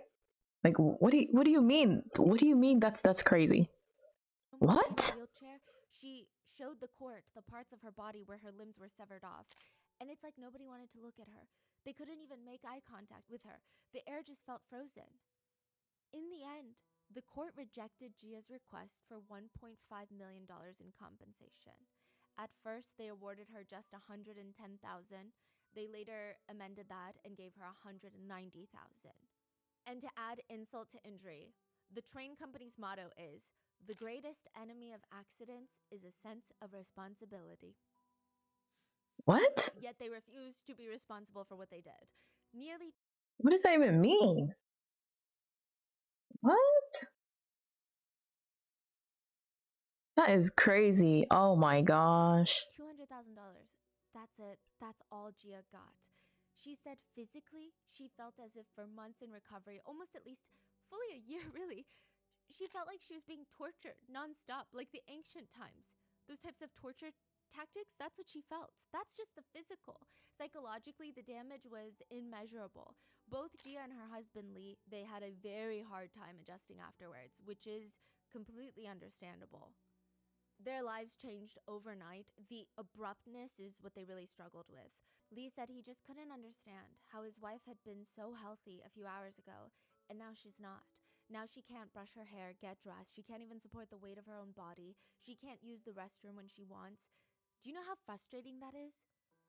[SPEAKER 1] Like, what do you mean? What do you mean? That's crazy.
[SPEAKER 2] in a
[SPEAKER 1] What?
[SPEAKER 2] wheelchair, she showed the court the parts of her body where her limbs were severed off. And it's like nobody wanted to look at her. They couldn't even make eye contact with her. The air just felt frozen. In the end, the court rejected Gia's request for $1.5 million in compensation. At first, they awarded her just $110,000. They later amended that and gave her $190,000. And to add insult to injury, the train company's motto is, "The greatest enemy of accidents is a sense of responsibility."
[SPEAKER 1] What?
[SPEAKER 2] Yet they refused to be responsible for what they did. Nearly
[SPEAKER 1] What does that even mean? What? That is crazy. Oh my gosh.
[SPEAKER 2] $200,000. That's it. That's all Gia got. She said physically, she felt as if for months in recovery, almost at least fully a year, really, she felt like she was being tortured nonstop, like the ancient times. Those types of torture tactics, that's what she felt. That's just the physical. Psychologically, the damage was immeasurable. Both Gia and her husband Lee, they had a very hard time adjusting afterwards, which is completely understandable. Their lives changed overnight. The abruptness is what they really struggled with. Lee said he just couldn't understand how his wife had been so healthy a few hours ago, and now she's not. Now she can't brush her hair, get dressed. She can't even support the weight of her own body. She can't use the restroom when she wants. Do you know how frustrating that is?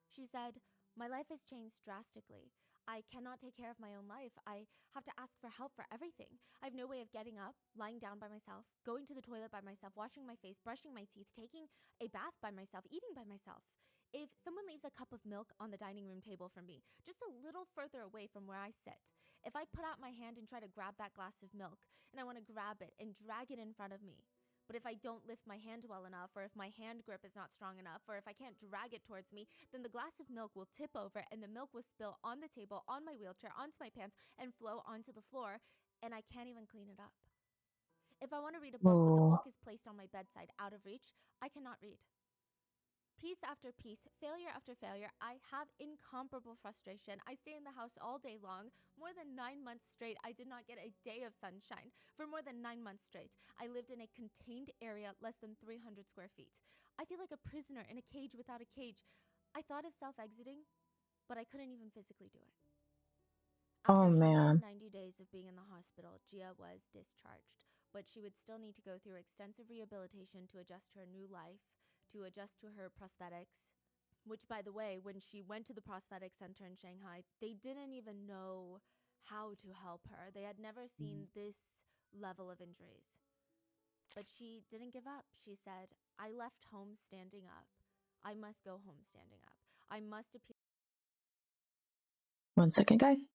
[SPEAKER 2] She said, "My life has changed drastically. I cannot take care of my own life. I have to ask for help for everything. I have no way of getting up, lying down by myself, going to the toilet by myself, washing my face, brushing my teeth, taking a bath by myself, eating by myself. If someone leaves a cup of milk on the dining room table for me, just a little further away from where I sit, if I put out my hand and try to grab that glass of milk, and I want to grab it and drag it in front of me, but if I don't lift my hand well enough, or if my hand grip is not strong enough, or if I can't drag it towards me, then the glass of milk will tip over and the milk will spill on the table, on my wheelchair, onto my pants, and flow onto the floor, and I can't even clean it up. If I want to read a book, but the
[SPEAKER 1] Oh.
[SPEAKER 2] book is placed on my bedside out of reach, I cannot read. Piece after piece, failure after failure, I have incomparable frustration. I stay in the house all day long. More than 9 months straight, I did not get a day of sunshine. For more than 9 months straight, I lived in a contained area less than 300 square feet. I feel like a prisoner in a cage without a cage. I thought of self-exiting, but I couldn't even physically do it.
[SPEAKER 1] Oh
[SPEAKER 2] After
[SPEAKER 1] man.
[SPEAKER 2] 190 days of being in the hospital, Gia was discharged. but she would still need to go through extensive rehabilitation to adjust to her new life, to adjust to her prosthetics. Which, by the way, when she went to the prosthetic center in Shanghai, they didn't even know how to help her. They had never seen this level of injuries. But she didn't give up. She said, I left home standing up. I must go home standing up. I must appear.
[SPEAKER 1] 1 second, guys.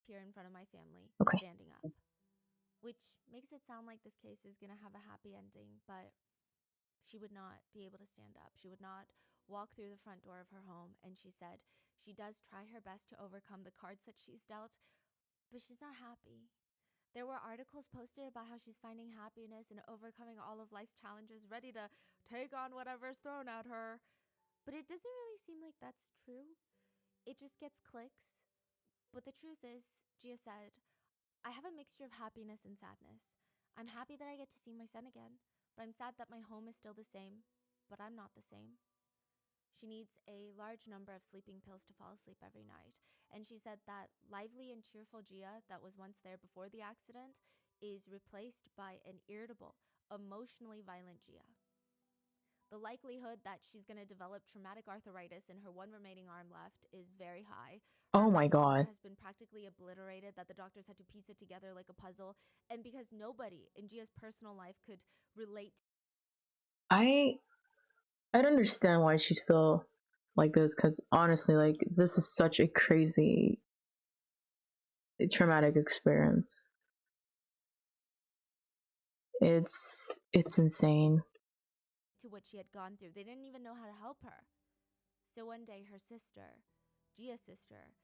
[SPEAKER 2] Here in front of my family,
[SPEAKER 1] Okay.
[SPEAKER 2] standing up. Which makes it sound like this case is going to have a happy ending, but she would not be able to stand up. She would not walk through the front door of her home. And she said she does try her best to overcome the cards that she's dealt, but she's not happy. There were articles posted about how she's finding happiness and overcoming all of life's challenges, ready to take on whatever's thrown at her. But it doesn't really seem like that's true. It just gets clicks. But the truth is, Gia said, I have a mixture of happiness and sadness. I'm happy that I get to see my son again, but I'm sad that my home is still the same, but I'm not the same. She needs a large number of sleeping pills to fall asleep every night, and she said that lively and cheerful Gia that was once there before the accident is replaced by an irritable, emotionally violent Gia. The likelihood that she's going to develop traumatic arthritis in her one remaining arm left is very high. Her
[SPEAKER 1] Oh my
[SPEAKER 2] right shoulder
[SPEAKER 1] god.
[SPEAKER 2] has been practically obliterated, that the doctors had to piece it together like a puzzle. And because nobody in Gia's personal life could relate.
[SPEAKER 1] I don't understand why she'd feel like this, because honestly, like, this is such a crazy traumatic experience. It's insane.
[SPEAKER 2] To what she had gone through. They didn't even know how to help her. So one day, her sister, Gia's sister,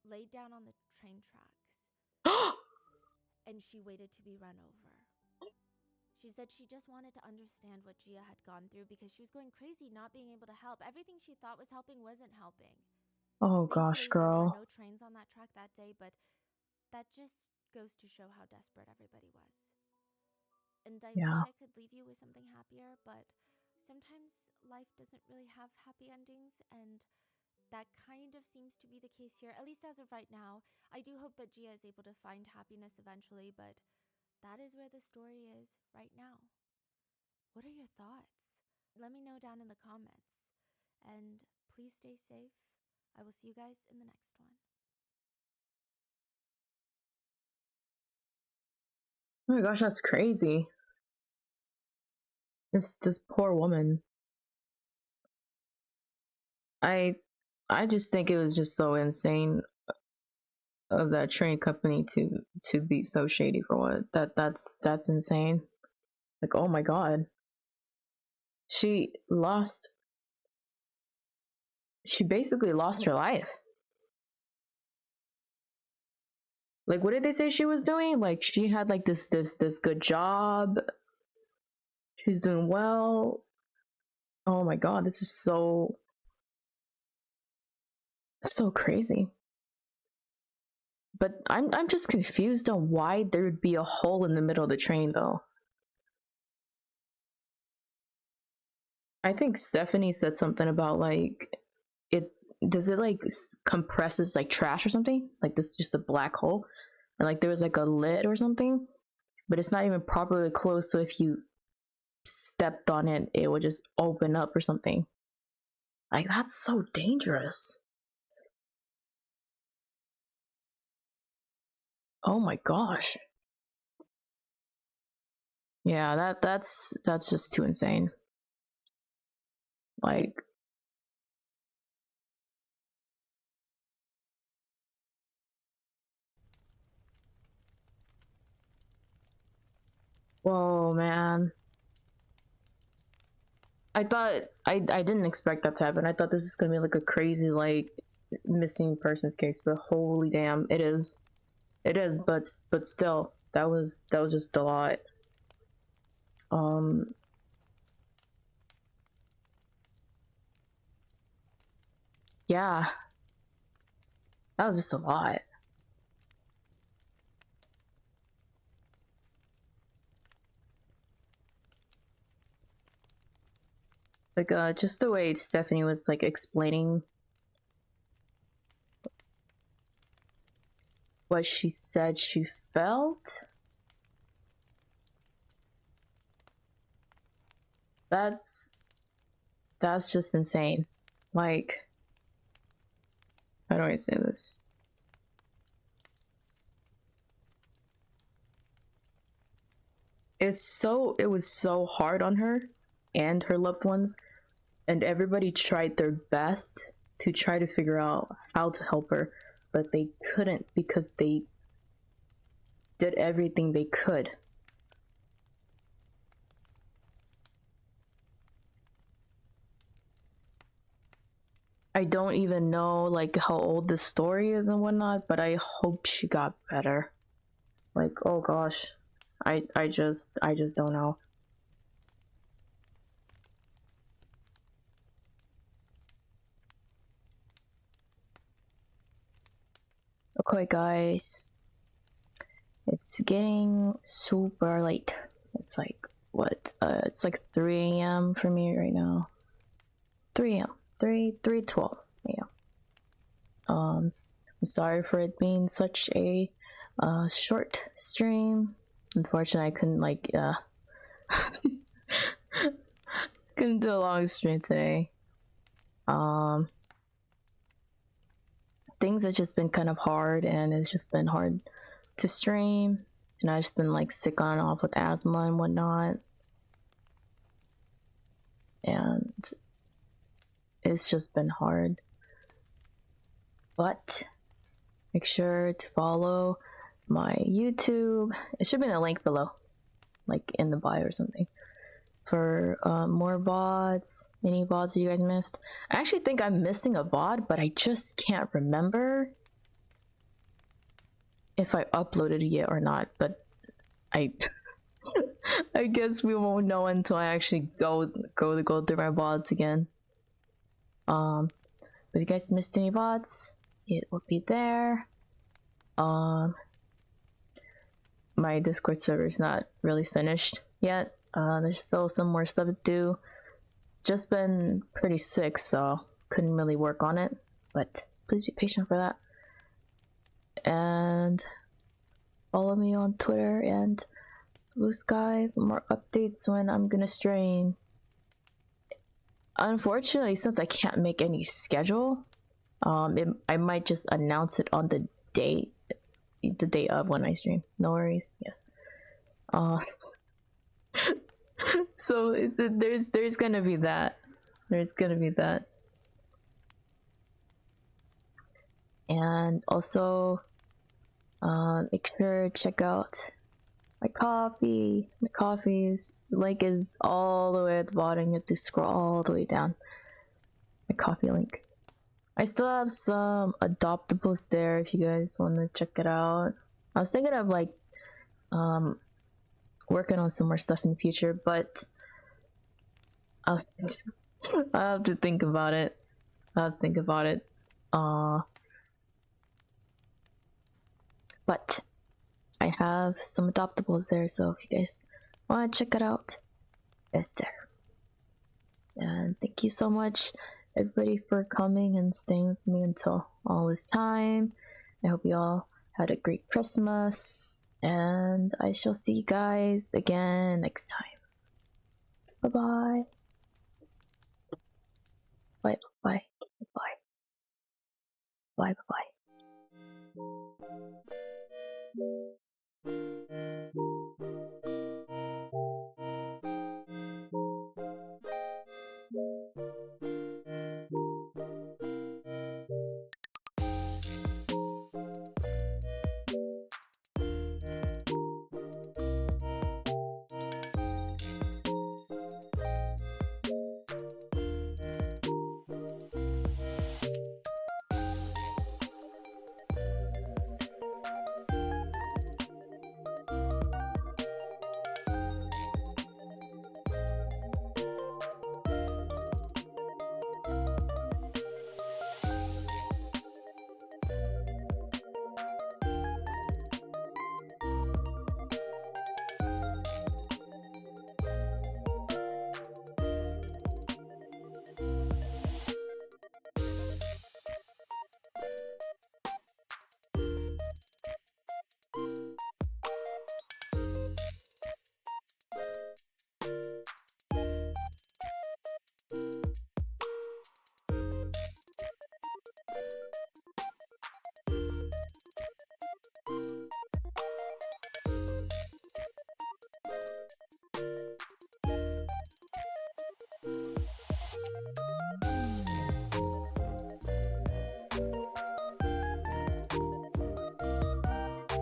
[SPEAKER 2] laid down on the train tracks and she waited to be run over. She said she just wanted to understand what Gia had gone through because she was going crazy not being able to help. Everything she thought was helping wasn't helping.
[SPEAKER 1] Oh gosh,
[SPEAKER 2] Thankfully, there were
[SPEAKER 1] girl.
[SPEAKER 2] no trains on that track that day, but that just goes to show how desperate everybody was. And I wish
[SPEAKER 1] Yeah.
[SPEAKER 2] I could leave you with something happier, but sometimes life doesn't really have happy endings, and that kind of seems to be the case here, at least as of right now. I do hope that Gia is able to find happiness eventually, but that is where the story is right now. What are your thoughts? Let me know down in the comments. And please stay safe. I will see you guys in the next one.
[SPEAKER 1] Oh my gosh, that's crazy. This poor woman. I I just think it was just so insane of that train company to be so shady for what. That's insane. Like, oh my god. She basically lost her life. Like, what did they say she was doing? Like, she had like this good job. She's doing well. Oh my god, this is so crazy. But I'm just confused on why there would be a hole in the middle of the train though. I think Stephanie said something about like it does it like compresses like trash or something? Like this just a black hole? And like there was like a lid or something, but it's not even properly closed, so if you stepped on it, it would just open up or something. Like that's so dangerous. Oh my gosh. Yeah, that's just too insane. Like whoa man. I thought I didn't expect that to happen. I thought this was gonna be like a crazy like missing persons case, but holy damn, it is. It is, but still, that was just a lot. Um yeah, that was just a lot. Like just the way Stephanie was like explaining what she said she felt. That's just insane. Like, how do I say this? It was so hard on her and her loved ones, and everybody tried their best to try to figure out how to help her, but they couldn't because they did everything they could. I don't even know like how old this story is and whatnot, but I hope she got better. Like, oh gosh. I just don't know. Okay guys. It's getting super late. It's like what? It's like 3 a.m. for me right now. It's 3 a.m. 3:12 a.m. I'm sorry for it being such a short stream. Unfortunately, I couldn't like couldn't do a long stream today. Things have just been kind of hard, and it's just been hard to stream, and I've just been like sick on and off with asthma and whatnot, and it's just been hard. But make sure to follow my YouTube. It should be in the link below, like in the bio or something, for more VODs, any VODs you guys missed. I actually think I'm missing a VOD, but I just can't remember if I uploaded it yet or not. But I I guess we won't know until I actually go through my VODs again. But if you guys missed any VODs, it will be there. My Discord server is not really finished yet. There's still some more stuff to do. Just been pretty sick, so couldn't really work on it. But please be patient for that. And follow me on Twitter and Blue Sky for more updates when I'm gonna stream. Unfortunately, since I can't make any schedule, I might just announce it on the day of when I stream. No worries. Yes. So there's gonna be that. There's gonna be that. And also, make sure to check out my coffee. My coffee's link is all the way at the bottom. You have to scroll all the way down. My coffee link. I still have some adoptables there if you guys want to check it out. I was thinking of like working on some more stuff in the future, but I'll I'll have to think about it. I'll have to think about it. But I have some adoptables there, so if you guys want to check it out, it's there. And thank you so much, everybody, for coming and staying with me until all this time. I hope you all had a great Christmas, and I shall see you guys again next time. Bye-bye. Bye bye. Bye bye. Bye bye.